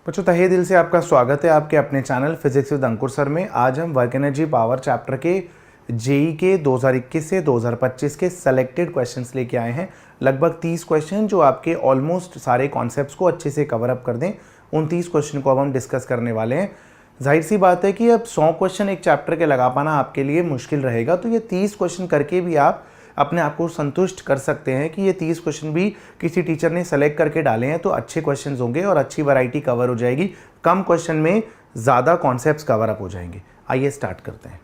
बच्चों तहे दिल से आपका स्वागत है आपके अपने channel physics with Ankur sir में। आज हम वर्क एनर्जी पावर चैप्टर के जेई के 2021 से 2025 के सेलेक्टेड क्वेश्चंस लेके आए हैं। लगभग 30 क्वेश्चन जो आपके ऑलमोस्ट सारे कॉन्सेप्ट्स को अच्छे से कवर अप कर दें। उन 30 क्वेश्चन को अब हम डिस्कस करने वाले हैं। जाहिर सी बात है कि अब 100 क्वेश्चन एक चैप्टर के लगा पाना आपके लिए मुश्किल रहेगा, तो ये 30 क्वेश्चन करके भी आप अपने आप को संतुष्ट कर सकते हैं कि ये 30 क्वेश्चन भी किसी टीचर ने सेलेक्ट करके डाले हैं तो अच्छे क्वेश्चंस होंगे और अच्छी वैरायटी कवर हो जाएगी। कम क्वेश्चन में ज़्यादा कॉन्सेप्ट्स कवर अप हो जाएंगे। आइए स्टार्ट करते हैं।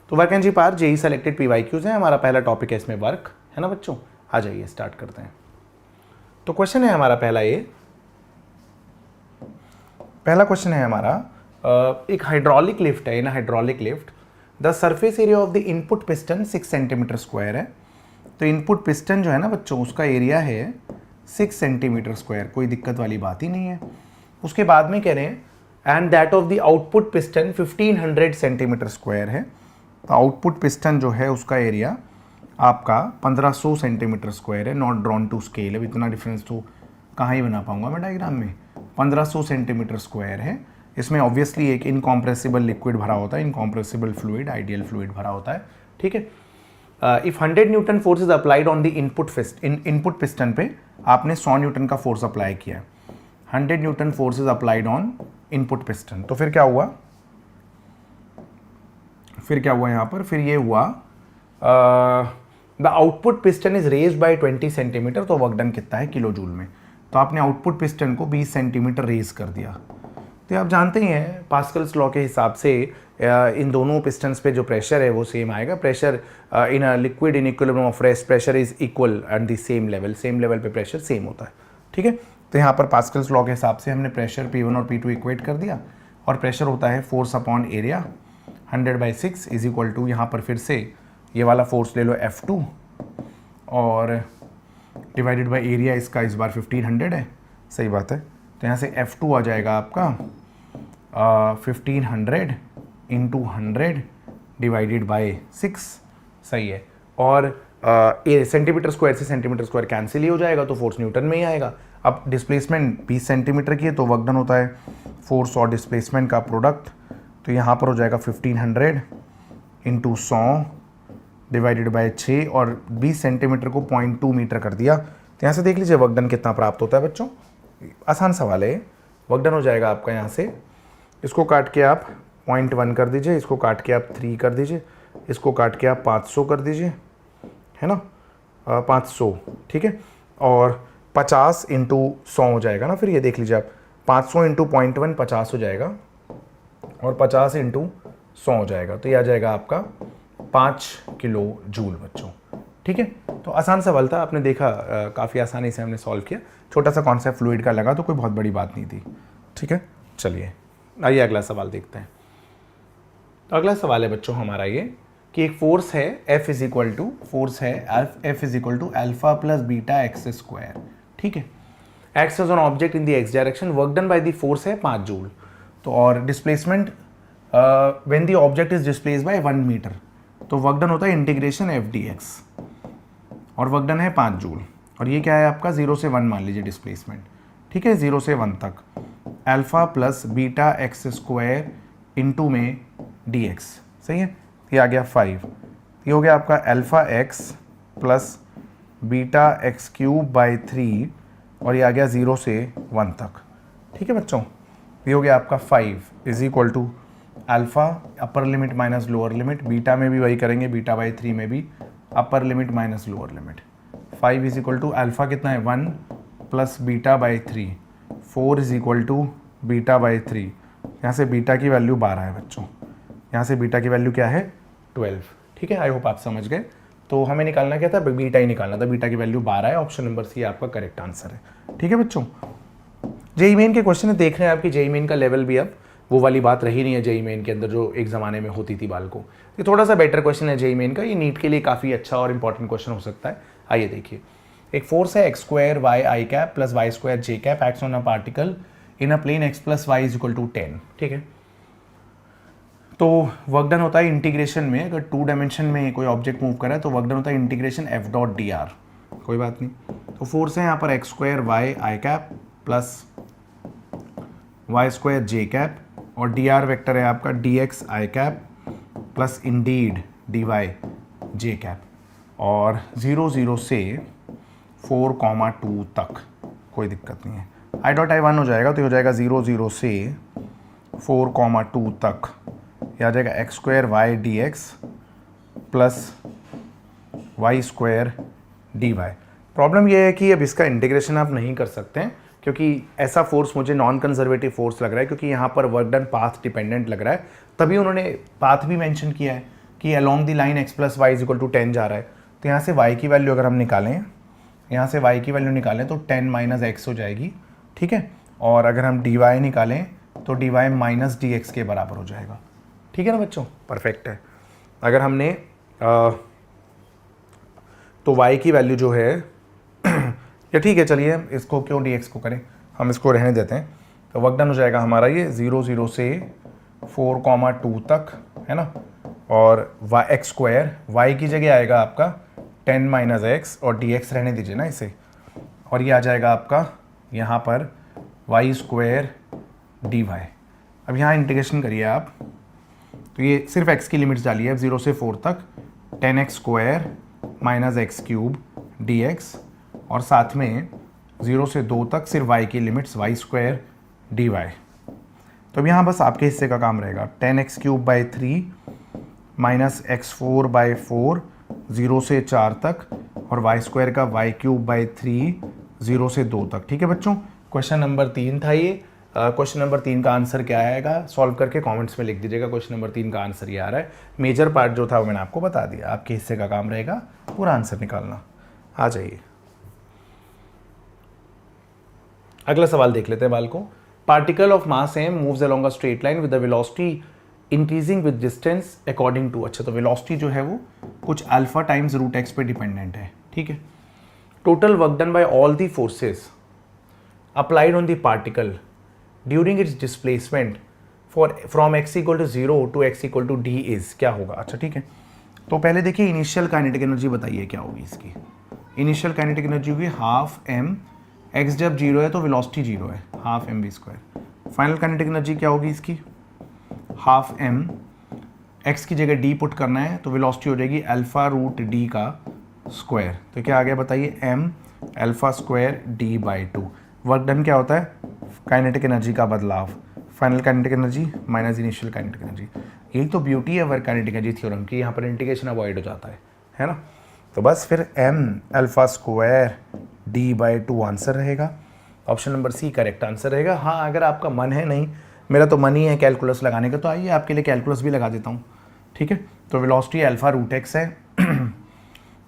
तो work energy power JEE selected PYQs है, हमारा पहला टॉपिक है इसमें वर्क, है ना बच्चों। आ जाइए स्टार्ट करते हैं। तो क्वेश्चन है हमारा पहला क्वेश्चन है हमारा, एक हाइड्रोलिक लिफ्ट है। इन hydraulic lift the surface area of the input piston 6 centimetre square है। तो इनपुट पिस्टन जो है ना बच्चों, उसका एरिया है 6 सेंटीमीटर स्क्वायर, कोई दिक्कत वाली बात ही नहीं है। उसके बाद में कह रहे हैं and that of the output piston 1500 centimetre square है। तो आउटपुट पिस्टन जो है उसका एरिया आपका 1500 सेंटीमीटर स्क्वायर है। नॉट ड्रॉन टू स्केल, अब इतना डिफरेंस तो कहाँ ही बना पाऊंगा मैं डायग्राम में। 1500 सेंटीमीटर स्क्वायर है। इसमें ऑब्वियसली एक इनकॉम्प्रेसिबल लिक्विड भरा होता है, इनकॉम्प्रेसिबल फ्लूइड, आइडियल फ्लूइड भरा होता है, ठीक है। If 100 Newton force is applied on the input piston पे आपने 100 न्यूटन का फोर्स अप्लाई किया है। 100 Newton force is applied on input piston. तो फिर क्या हुआ यहाँ पर, फिर ये हुआ the output piston is raised bye 20 centimetre. तो वर्क डन कितना है किलो जूल में। तो आपने आउटपुट पिस्टन को 20 सेंटीमीटर रेज कर दिया। तो आप जानते ही हैं पास्कल्स लॉ के हिसाब से इन दोनों पिस्टन्स पे जो प्रेशर है वो सेम आएगा। Pressure in a liquid in equilibrium of rest pressure is equal at the same level पे प्रेशर सेम होता है, ठीक है। तो यहाँ पर पास्कल्स लॉ के हिसाब से हमने प्रेशर P1 और P2 इक्वेट कर दिया और प्रेशर होता है force upon area 100/6 is equal to, यहाँ पर फिर से ये वाला फोर्स ले लो F2 और डिवाइडेड बाई एरिया इसका इस बार 1500 है, सही बात है। तो यहाँ से F2 आ जाएगा आपका 1500 इंटू 100 डिवाइडेड बाई 6, सही है। और सेंटीमीटर स्क्वायर से सेंटीमीटर स्क्वायर कैंसिल ही हो जाएगा तो फोर्स न्यूटन में ही आएगा। अब डिस्प्लेसमेंट 20 सेंटीमीटर की है तो वर्क डन होता है फोर्स और डिस्प्लेसमेंट का प्रोडक्ट। तो यहाँ पर हो जाएगा 1500 इंटू 100 डिवाइडेड बाई 6 और 20 सेंटीमीटर को 0.2 मीटर कर दिया। तो यहाँ से देख लीजिए वर्क डन कितना प्राप्त होता है बच्चों। आसान सवाल है। वर्क डन हो जाएगा आपका यहाँ से, इसको काट के आप 0.1 कर दीजिए, इसको काट के आप 3 कर दीजिए, इसको काट के आप 500 कर दीजिए, है ना, 500, ठीक है। और 50 इंटू 100 हो जाएगा ना। फिर ये देख लीजिए आप 500 इंटू 0.1 50 हो जाएगा और 50 इंटू 100 हो जाएगा। तो ये आ जाएगा आपका 5 किलो जूल बच्चों, ठीक है। तो आसान सवाल था, आपने देखा काफ़ी आसानी से हमने सॉल्व किया। छोटा सा कॉन्सेप्ट फ्लूइड का लगा तो कोई बहुत बड़ी बात नहीं थी, ठीक है। चलिए आइए अगला सवाल देखते हैं। तो अगला सवाल है बच्चों हमारा ये कि एक फोर्स है F is equal to alpha plus beta X square, ठीक है। X is on object in the X direction, work done by the force है 5 जूल। तो और displacement when the object is displaced by 1 metre, तो work done होता है integration F D X और work done है 5 जूल। और ये क्या है आपका 0 से 1 मान लीजिए डिस्प्लेसमेंट, ठीक है, 0 से 1 तक। Alpha plus beta X square into में डी एक्स, सही है। ये आ गया 5। ये हो गया आपका alpha x plus beta x cube by 3 और ये आ गया 0 से 1 तक, ठीक है बच्चों। ये हो गया आपका 5 is equal to alpha upper limit minus lower limit, beta में भी वही करेंगे, बीटा बाई 3 में भी upper limit minus lower limit. 5 is equal to alpha कितना है 1 plus beta by 3, 4 is equal to beta by 3। यहाँ से बीटा की वैल्यू 12 है बच्चों, यहाँ से बीटा की वैल्यू क्या है 12, ठीक है। आई होप आप समझ गए। तो हमें निकालना क्या था, बीटा ही निकालना था। बीटा की वैल्यू 12 है, ऑप्शन नंबर सी आपका करेक्ट आंसर है, ठीक है बच्चों। जेईई मेन के क्वेश्चन देख रहे हैं आपकी जेईई मेन का लेवल भी अब वो वाली बात रही नहीं है जेईई मेन के अंदर जो एक ज़माने में होती थी बाल को। ये थोड़ा सा बेटर क्वेश्चन है जेईई मेन का, ये नीट के लिए काफ़ी अच्छा और इंपॉर्टेंट क्वेश्चन हो सकता है। आइए देखिए, एक फोर्स है X square Y I cap plus Y square J cap acts on a particle in a plane X plus Y is equal to 10, ठीक है। तो वर्क डन होता है इंटीग्रेशन में, अगर 2 डायमेंशन में कोई ऑब्जेक्ट मूव कर रहा है तो वर्क डन होता है integration F dot d r, कोई बात नहीं। तो फोर्स है यहाँ पर एक्स स्क्वायर वाई आई कैप प्लस वाई स्क्वायर जे कैप, और डी आर वेक्टर है आपका d x i cap plus indeed d y j cap, और 0 0 से 4,2 तक कोई दिक्कत नहीं है। आई डॉट आई वन हो जाएगा तो ये हो जाएगा 0 0 से 4,2 तक, यह आ जाएगा X square Y D X plus Y square D Y. Problem यह है कि अब इसका इंटीग्रेशन आप नहीं कर सकते हैं क्योंकि ऐसा फोर्स मुझे नॉन कंजर्वेटिव फोर्स लग रहा है, क्योंकि यहाँ पर वर्क डन पाथ डिपेंडेंट लग रहा है। तभी उन्होंने पाथ भी मेंशन किया है कि along the line x plus Y is equal to 10 जा रहा है। तो यहाँ से y की वैल्यू अगर हम निकालें, यहाँ से y की वैल्यू निकालें तो 10 माइनस एक्स हो जाएगी, ठीक है। और अगर हम dy निकालें तो dy माइनस डी एक्स के बराबर हो जाएगा, ठीक है ना बच्चों, परफेक्ट है। अगर हमने तो y की वैल्यू जो है या ठीक है, चलिए इसको क्यों dx को करें, हम इसको रहने देते हैं। तो वर्क डन हो जाएगा हमारा ये 0 0 से 4,2 तक, है ना। और एक्स स्क्वायर वाई की जगह आएगा आपका 10 माइनस एक्स, और dx रहने दीजिए ना इसे, और ये आ जाएगा आपका यहाँ पर वाई स्क्वायर डी वाई। अब यहाँ इंटीग्रेशन करिए आप, तो ये सिर्फ x की लिमिट्स डालिए अब 0 से 4 तक, 10x square minus x cube D X, और साथ में 0 से 2 तक सिर्फ y की limits Y square D Y. तो अब यहाँ बस आपके हिस्से का काम रहेगा 10x cube by 3 minus x4 by 4 0 से 4 तक, और वाई स्क्वायर का वाई क्यूब बाई 3 0 से 2 तक, ठीक है बच्चों। क्वेश्चन नंबर 3 था ये। क्वेश्चन नंबर 3 का आंसर क्या आएगा सॉल्व करके कमेंट्स में लिख दीजिएगा। क्वेश्चन नंबर 3 का आंसर ये आ रहा है। मेजर पार्ट जो था वो मैंने आपको बता दिया, आपके हिस्से का काम रहेगा पूरा आंसर निकालना। आ जाइए अगला सवाल देख लेते हैं बाल को। Particle of mass m moves along a straight line with the velocity increasing with distance according to, अच्छा तो वेलोसिटी जो है वो कुछ अल्फा टाइम्स रूट एक्स पे डिपेंडेंट है, ठीक है। Total work done by all the forces applied on the particle during its displacement from x equal to 0 to x equal to d is क्या होगा। अच्छा ठीक है, तो पहले देखिए इनिशियल काइनेटिक एनर्जी बताइए क्या होगी इसकी। इनिशियल काइनेटिक एनर्जी होगी हाफ एम, x जब 0 है तो वेलोसिटी 0 है, half m v square. Final kinetic energy क्या होगी इसकी, हाफ एम, x की जगह d पुट करना है तो वेलोसिटी हो जाएगी अल्फा रूट d का स्क्वायर। तो क्या आ गया बताइए, m alpha square d by 2। Work done क्या होता है, काइनेटिक एनर्जी का बदलाव, final kinetic energy minus initial kinetic energy. यही तो ब्यूटी है वर्क काइनेटिक एनर्जी थ्योरम की, यहाँ पर इंटीग्रेशन अवॉइड हो जाता है ना। तो बस फिर m alpha square d by 2 answer रहेगा। Option number C correct answer रहेगा। हाँ अगर आपका मन है, नहीं मेरा तो मन ही है कैलकुलस लगाने का, तो आइए आपके लिए कैलकुलस भी लगा देता हूँ, ठीक है। तो वेलोसिटी अल्फा रूट एक्स है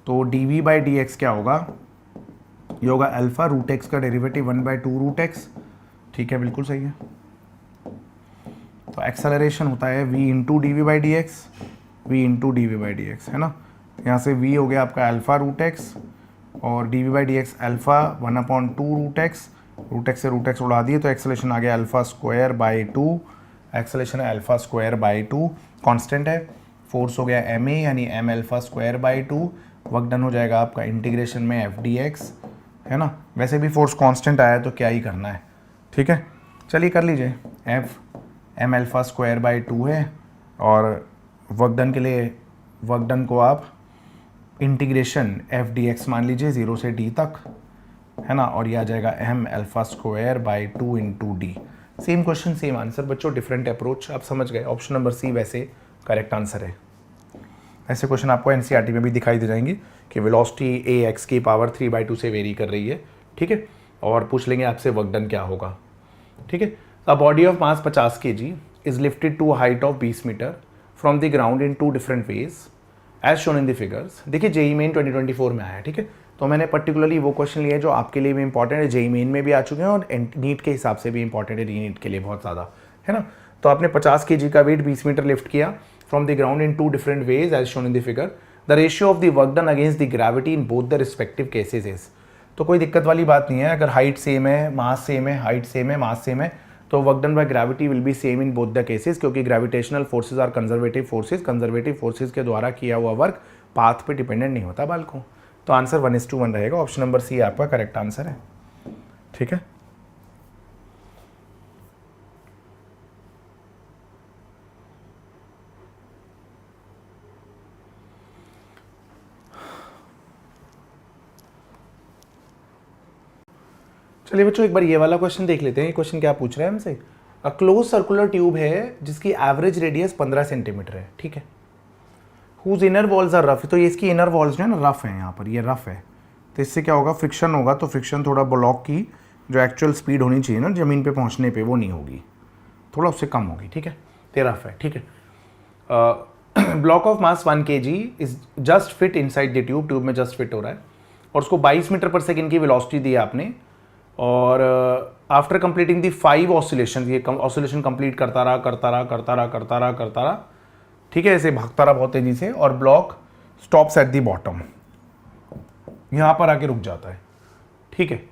तो d v by d x क्या होगा, ये होगा अल्फा रूट एक्स का डेरिवेटिव 1/2 रूट एक्स, ठीक है बिल्कुल सही है। तो एक्सेलरेशन होता है v into d v by d x, v into d v by d x, है ना। यहाँ से v हो गया आपका अल्फा रूट एक्स, और d v by d x alpha 1/2 root x से रूट एक्स उड़ा दिए तो एक्सेलरेशन आ गया अल्फा स्क्वायर बाई 2, एक्सेलरेशन है अल्फा स्क्वायर बाई 2, कॉन्स्टेंट है। फोर्स हो गया एम ए यानी m alpha square by 2। Work done हो जाएगा आपका इंटीग्रेशन में एफ डी एक्स, है ना। वैसे भी फोर्स कांस्टेंट आया तो क्या ही करना है, ठीक है। चलिए कर लीजिए, f m alpha square by 2 है, और वर्क डन के लिए वर्क डन को आप इंटीग्रेशन एफ डी एक्स मान लीजिए 0 से d तक, है ना। और ये आ जाएगा m alpha square by 2 into d. Same question same answer बच्चों, डिफरेंट अप्रोच, आप समझ गए। ऑप्शन नंबर सी वैसे करेक्ट आंसर है। ऐसे क्वेश्चन आपको एनसीईआरटी में भी दिखाई दे जाएंगे कि वेलोसिटी ए एक्स की पावर 3/2 से वेरी कर रही है, ठीक है। और पूछ लेंगे आपसे वर्क डन क्या होगा, ठीक है। A body of mass 50 kg is lifted to height of 20 metre from the ground in 2 different ways as shown in the figures. देखिए जेई मेन 2024 में आया है, ठीक है। तो मैंने पर्टिकुलरली वो क्वेश्चन लिए जो आपके लिए भी इंपॉर्टेंट है, जेई मेन में भी आ चुके हैं और नीट के हिसाब से भी इंपॉर्टेंट है, री नीट के लिए बहुत ज़्यादा, है ना। तो आपने 50 kg का वेट 20 मीटर लिफ्ट किया from the ground in 2 different ways as shown in the figure. The ratio of the work done against the gravity in both the respective cases is. तो कोई दिक्कत वाली बात नहीं है, अगर हाइट सेम है, मास सेम है, हाइट सेम है, मास सेम है, तो work done by gravity will be same in both the cases, क्योंकि gravitational forces are conservative forces. Conservative forces के द्वारा किया हुआ वर्क पाथ पे डिपेंडेंट नहीं होता बालकों। तो आंसर 1:1 रहेगा। ऑप्शन नंबर सी आपका करेक्ट आंसर है, ठीक है। चलिए बच्चों एक बार ये वाला क्वेश्चन देख लेते हैं। ये क्वेश्चन क्या पूछ रहा है हमसे, अ क्लोज सर्कुलर ट्यूब है जिसकी एवरेज रेडियस 15 सेंटीमीटर है, ठीक है, whose inner walls are rough, तो ये इसकी इनर वॉल्स जो है ना रफ है, यहाँ पर ये रफ है, तो इससे क्या होगा, फ्रिक्शन होगा, तो फ्रिक्शन थोड़ा ब्लॉक की जो एक्चुअल स्पीड होनी चाहिए ना ज़मीन पे पहुँचने पे वो नहीं होगी, थोड़ा उससे कम होगी, ठीक है, तो रफ है, ठीक है। Block of mass 1 kg is just fit inside the tube, tube में जस्ट फिट हो रहा है, और उसको 22 मीटर पर सेकेंड की वेलोसिटी दी है आपने, और आफ्टर कंप्लीटिंग दी 5 ऑसिलेशन, ये ऑसिलेशन कंप्लीट करता रहा, ठीक है, ऐसे भागता रहा बहुत तेजी से, और block stops at the bottom, यहां पर आके रुक जाता है, ठीक है।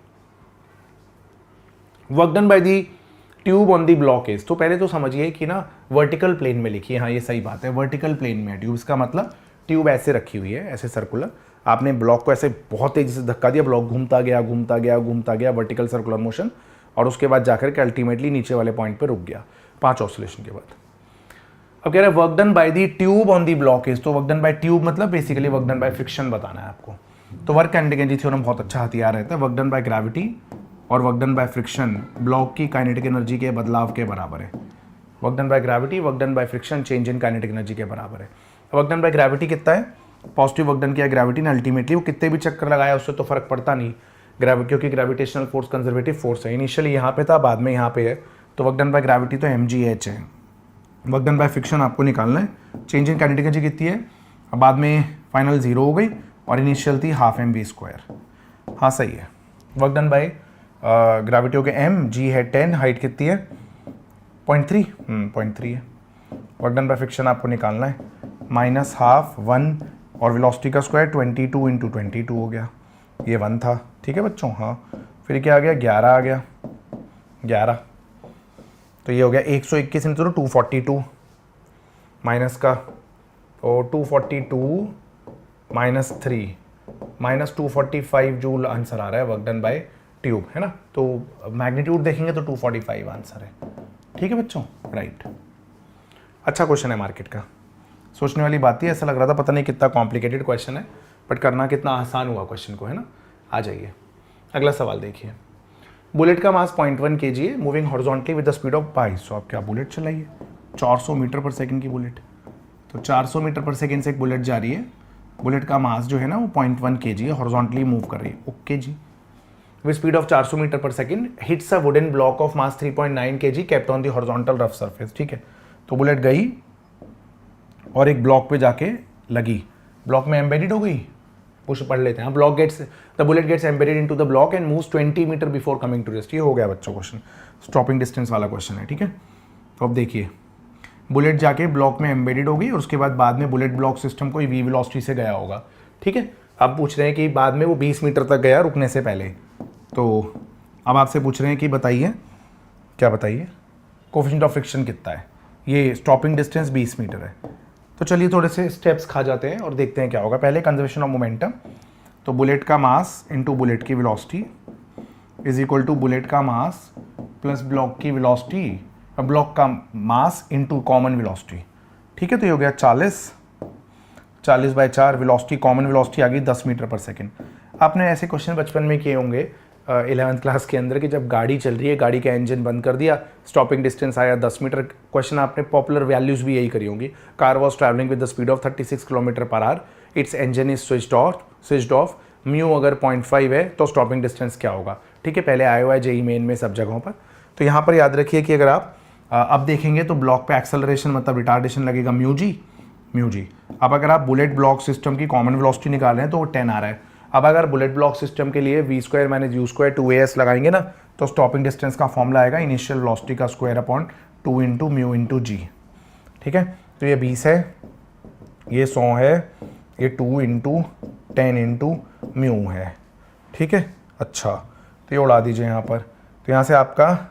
Work done by the tube on the block is, तो पहले तो समझिए कि ना वर्टिकल प्लेन में लिखिए, हाँ ये सही बात है, वर्टिकल प्लेन में है ट्यूब, इसका मतलब ट्यूब ऐसे रखी हुई है, ऐसे सर्कुलर, आपने ब्लॉक को ऐसे बहुत तेजी से धक्का दिया, ब्लॉक घूमता गया वर्टिकल सर्कुलर मोशन, और उसके बाद जाकर के अल्टीमेटली नीचे वाले पॉइंट पे रुक गया 5 ऑसिलेशन के बाद। अब कह रहा है work done by the tube on the block is, तो वर्क डन बाय ट्यूब मतलब basically work done by friction बताना है आपको, तो वर्क एंड एनर्जी थ्योरम बहुत अच्छा हथियार रहता है, वर्क डन बाय ग्रेविटी और work done by friction block की काइनेटिक एनर्जी के बदलाव के बराबर है, work done by gravity work done by friction change in kinetic energy के बराबर है। वर्क डन बाय ग्रेविटी कितना है, पॉजिटिव वर्क डन किया ग्रेविटी ने, अल्टीमेटली वो कितने भी चक्कर लगाया उससे तो फर्क पड़ता नहीं, ग्रेविटी क्योंकि ग्रेविटेशनल फोर्स कंजर्वेटिव फोर्स है, इनिशियली यहाँ पे था बाद में यहाँ पे है, तो वर्क डन बाय ग्रेविटी तो mgh है। वर्क डन बाय फ्रिक्शन आपको निकालना है, चेंज इन काइनेटिक एनर्जी कितनी है, अब बाद में फाइनल 0 हो गई, और इनिशियल थी ½ mv², हाँ सही है। वर्क डन बाय ग्रेविटी हो गया m, g है 10, हाइट कितनी है 0.3 है। वर्क डन बाय फ्रिक्शन आपको निकालना है -½ 1, और वेलोसिटी का स्क्वायर 22 × 22 हो गया, ये 1 था, ठीक है बच्चों, हाँ फिर क्या आ गया 11 आ गया, 11, तो ये हो गया 121 × 242 माइनस का, और 242 -3 -245 जूल आंसर आ रहा है वर्क डन बाय ट्यूब, है ना, तो मैग्नीट्यूड देखेंगे तो 245 आंसर है, ठीक है बच्चों, राइट। अच्छा क्वेश्चन है मार्केट का, सोचने वाली बात ही, ऐसा लग रहा था पता नहीं कितना कॉम्प्लिकेटेड क्वेश्चन है, बट करना कितना आसान हुआ क्वेश्चन को, है ना। आ जाइए अगला सवाल देखिए, बुलेट का मास 0.1 kg है, moving horizontally with the speed of 22, आप क्या बुलेट चलाइए, 400 मीटर पर सेकंड की बुलेट, तो 400 मीटर पर सेकंड से एक बुलेट जा रही है, बुलेट का मास जो है ना वो 0.1 kg है, हॉरिजॉन्टली मूव कर रही है, ओके जी, विद स्पीड ऑफ 400 मीटर पर second hits a wooden block of mass 3.9 kg kept on the horizontal rough surface, ठीक है, तो बुलेट गई और एक ब्लॉक पे जाके लगी, ब्लॉक में एम्बेडेड हो गई, कुछ पढ़ लेते हैं, block gets the bullet gets embedded into the block and moves 20 metre before coming to rest, ये हो गया बच्चों क्वेश्चन, स्टॉपिंग डिस्टेंस वाला क्वेश्चन है, ठीक है। तो अब देखिए बुलेट जाके ब्लॉक में एम्बेडेड होगी, और उसके बाद में बुलेट ब्लॉक सिस्टम कोई v वेलोसिटी से गया होगा, ठीक है। अब पूछ रहे हैं कि बाद में वो 20 मीटर तक गया रुकने से पहले, तो अब आपसे पूछ रहे हैं कि बताइए, क्या बताइए, कोएफिशिएंट ऑफ फ्रिक्शन कितना है, ये स्टॉपिंग डिस्टेंस 20 मीटर है, तो चलिए थोड़े से स्टेप्स खा जाते हैं और देखते हैं क्या होगा। पहले कंजर्वेशन ऑफ मोमेंटम, तो बुलेट का मास इनटू बुलेट की velocity is equal to bullet का मास प्लस ब्लॉक की वेलोसिटी, ब्लॉक का मास इनटू कॉमन वेलोसिटी, ठीक है, तो ये हो गया 40/4, वेलोसिटी कॉमन वेलोसिटी आ गई 10 मीटर पर सेकेंड। आपने ऐसे क्वेश्चन बचपन में किए होंगे 11th क्लास के अंदर कि जब गाड़ी चल रही है, गाड़ी का इंजन बंद कर दिया, स्टॉपिंग डिस्टेंस आया 10 मीटर, क्वेश्चन आपने पॉपुलर वैल्यूज़ भी यही करी होंगी, car was travelling with the speed of 36 km/h, it's engine is switched off, mu अगर 0.5 है तो स्टॉपिंग डिस्टेंस क्या होगा, ठीक है, पहले आया हुआ है जेई मेन में सब जगहों पर। तो यहाँ पर याद रखिए कि अगर आप अब देखेंगे तो ब्लॉक पे एक्सेलरेशन मतलब रिटार्डेशन लगेगा म्यू जी। अब अगर आप बुलेट ब्लॉक सिस्टम की कॉमन वेलोसिटी निकाल रहे हैं तो वो 10 आ रहा है। अब अगर बुलेट ब्लॉक सिस्टम के लिए v² - u² 2as लगाएंगे ना, तो स्टॉपिंग डिस्टेंस का फॉर्मूला आएगा इनिशियल वेलोसिटी का स्क्वायर अपॉन 2 × म्यू × g, ठीक है। तो ये 20 है, ये 100 है, ये 2 × 10 × म्यू है, ठीक है। अच्छा, तो ये उड़ा दीजिए यहाँ पर, तो यहाँ से आपका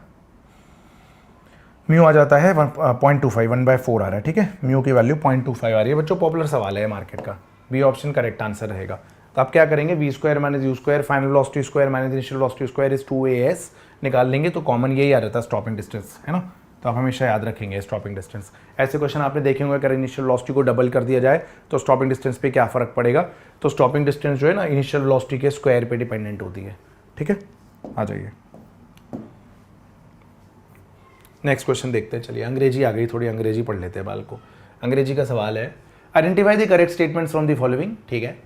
म्यू आ जाता है 0.25, 1/4 आ रहा है, ठीक है, म्यू की वैल्यू 0.25 आ रही है। बच्चों पॉपुलर सवाल है मार्केट का, बी ऑप्शन करेक्ट आंसर रहेगा। तो आप क्या करेंगे, v² - u² final velocity square minus initial velocity square is 2as निकाल लेंगे, तो कॉमन यही आ रहता है स्टॉपिंग डिस्टेंस, है ना, तो आप हमेशा याद रखेंगे स्टॉपिंग डिस्टेंस। ऐसे क्वेश्चन आपने देखे होंगे, अगर इनिशियल वेलोसिटी को डबल कर दिया जाए तो स्टॉपिंग डिस्टेंस पे क्या फर्क पड़ेगा, तो स्टॉपिंग डिस्टेंस जो है ना इनिशियल वेलोसिटी के स्क्वायर पे डिपेंडेंट होती है, ठीक है। आ जाइए नेक्स्ट क्वेश्चन देखते हैं, चलिए अंग्रेजी आ गई, थोड़ी अंग्रेजी पढ़ लेते हैं बाल को। अंग्रेजी का सवाल है, identify the correct statements from the following, ठीक है।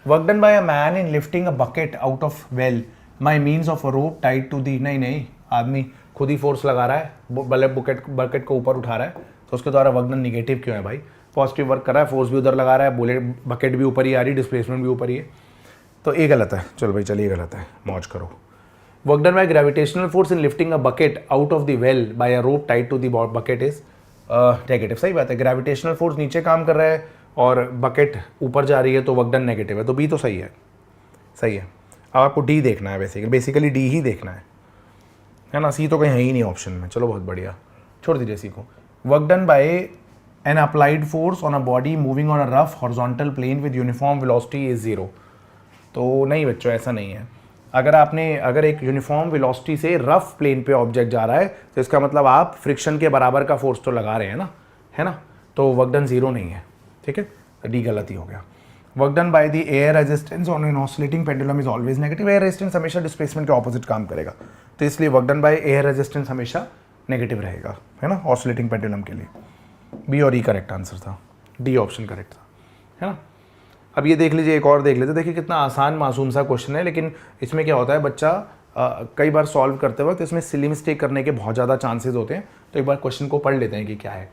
Work done by a man in lifting a bucket out of well my means of a rope tied to the, नहीं आदमी खुद ही फोर्स लगा रहा है, बकेट को ऊपर उठा रहा है, तो उसके द्वारा वर्क डन निगेटिव क्यों है भाई? पॉजिटिव वर्क कर रहा है, फोर्स भी उधर लगा रहा है, बोले बकेट भी ऊपर ही आ रही, डिस्प्लेसमेंट भी ऊपर ही है, तो ये गलत है। चलो भाई चलिए गलत है, मौज करो। Work done by gravitational force in lifting a bucket out of the well by a rope tied to the bucket is negative. सही बात है, ग्रेविटेशनल फोर्स नीचे काम कर रहा है और बकेट ऊपर जा रही है, तो वर्क डन नेगेटिव है, तो बी तो सही है, सही है। अब आपको डी देखना है, बेसिकली डी ही देखना है ना, सी तो कहीं है ही नहीं ऑप्शन में। चलो बहुत बढ़िया, छोड़ दीजिए सी को। Work done by an applied force on a body moving on a rough horizontal plane with uniform velocity is zero, तो नहीं बच्चों ऐसा नहीं है। अगर एक यूनिफॉर्म वेलोसिटी से रफ प्लेन पे ऑब्जेक्ट जा रहा है, तो इसका मतलब आप फ्रिक्शन के बराबर का फोर्स तो लगा रहे हैं ना, है ना, तो वर्क डन जीरो नहीं है, ठीक है, डी गलत ही हो गया। Work done by the air resistance on an oscillating pendulum is always negative. Air resistance हमेशा डिस्प्लेसमेंट के ऑपोजिट काम करेगा, तो इसलिए work done by air resistance हमेशा नेगेटिव रहेगा, है ना, ऑसिलेटिंग पेंडुलम के लिए। बी और ई करेक्ट आंसर था, डी ऑप्शन करेक्ट था, है ना। अब ये देख लीजिए, एक और देख लेते, देखिए कितना आसान मासूम सा क्वेश्चन है, लेकिन इसमें क्या होता है, बच्चा कई बार सॉल्व करते वक्त इसमें सिली मिस्टेक करने के बहुत ज़्यादा चांसेस होते हैं, तो एक बार क्वेश्चन को पढ़ लेते हैं कि क्या है।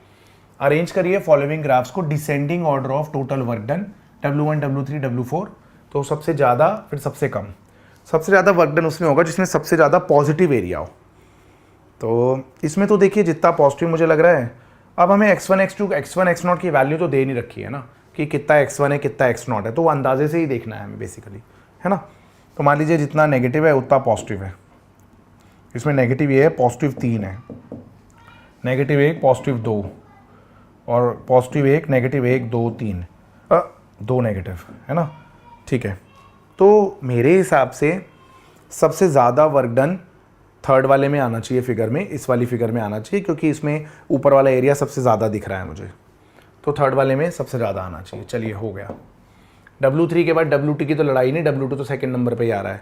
अरेंज करिए फॉलोइंग ग्राफ्स को descending order of total work done, W1 W3 W4, तो सबसे ज़्यादा फिर सबसे कम। सबसे ज़्यादा वर्क डन उसमें होगा जिसमें सबसे ज़्यादा पॉजिटिव एरिया हो, तो इसमें तो देखिए जितना पॉजिटिव मुझे लग रहा है। अब हमें x1 x2 x1 x0 की वैल्यू तो दे नहीं रखी है ना, कि कितना x1 है कितना x0 है, तो वो अंदाजे से ही देखना है हमें बेसिकली, है ना। तो मान लीजिए जितना नेगेटिव है उतना पॉजिटिव है, इसमें नेगेटिव ये है, पॉजिटिव 3 है, नेगेटिव 1 पॉजिटिव 2 और पॉजिटिव 1 नेगेटिव 1 2 3 2 नेगेटिव, है ना, ठीक है। तो मेरे हिसाब से सबसे ज़्यादा वर्क डन थर्ड वाले में आना चाहिए, फिगर में, इस वाली फिगर में आना चाहिए, क्योंकि इसमें ऊपर वाला एरिया सबसे ज़्यादा दिख रहा है मुझे, तो थर्ड वाले में सबसे ज़्यादा आना चाहिए। चलिए हो गया। W3 के बाद W2 की तो लड़ाई नहीं, W2 तो सेकंड नंबर पे ही आ रहा है,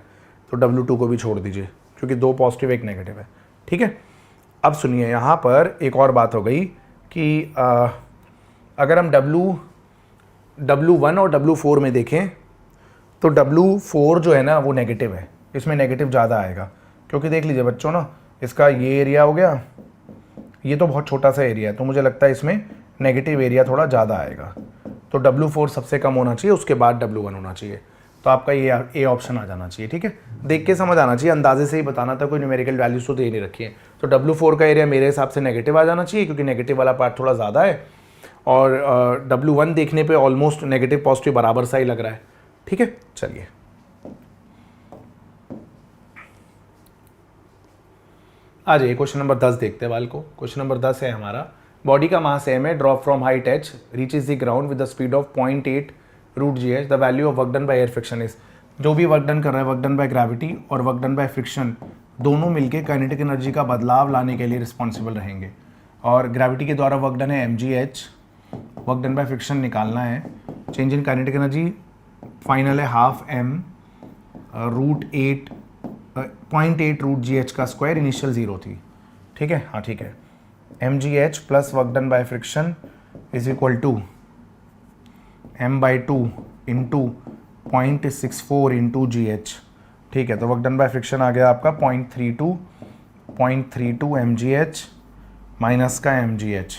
तो W2 को भी छोड़ दीजिए, क्योंकि 2 पॉजिटिव 1 नेगेटिव है, ठीक है। अब सुनिए, यहाँ पर एक और बात हो गई कि अगर हम W1 और W4 में देखें, तो W4 जो है ना वो नेगेटिव है, इसमें नेगेटिव ज़्यादा आएगा, क्योंकि देख लीजिए बच्चों ना, इसका ये एरिया हो गया, ये तो बहुत छोटा सा एरिया है, तो मुझे लगता है इसमें नेगेटिव एरिया थोड़ा ज़्यादा आएगा, तो W4 सबसे कम होना चाहिए, उसके बाद W1 होना चाहिए, तो आपका ये ए ऑप्शन आ जाना चाहिए, ठीक है। देख के समझ आना चाहिए, अंदाजे से ही बताना था, कोई न्यूमेरिकल वैल्यूज तो दे नहीं रखी है, तो W4 का एरिया मेरे हिसाब से नेगेटिव आ जाना चाहिए, क्योंकि नेगेटिव वाला पार्ट थोड़ा ज़्यादा है, और W1 देखने पे ऑलमोस्ट नेगेटिव पॉजिटिव बराबर सा ही लग रहा है, ठीक है। चलिए आ जाइए क्वेश्चन नंबर 10 देखते हैं बाल को। क्वेश्चन नंबर 10 है हमारा, बॉडी का मास m है, drop from height h reaches the ground with the speed of 0.8 √gh, the value of work done by air friction is. जो भी वर्क डन कर रहा है, वर्क डन बाय ग्रेविटी और वर्क डन बाय फ्रिक्शन, दोनों मिलके kinetic energy का बदलाव लाने के लिए रिस्पॉन्सिबल रहेंगे, और ग्रेविटी के द्वारा वर्क डन है mgh, work done by friction निकालना है, change in kinetic energy final है हाफ m √8 0.8 √gh का स्क्वायर, इनिशियल 0 थी, ठीक है, हाँ ठीक है। mgh plus work done by friction is equal to m/2 into 0.64 into gh, ठीक है। तो वर्क डन बाय फ्रिक्शन आ गया आपका 0.32 mgh माइनस का mgh,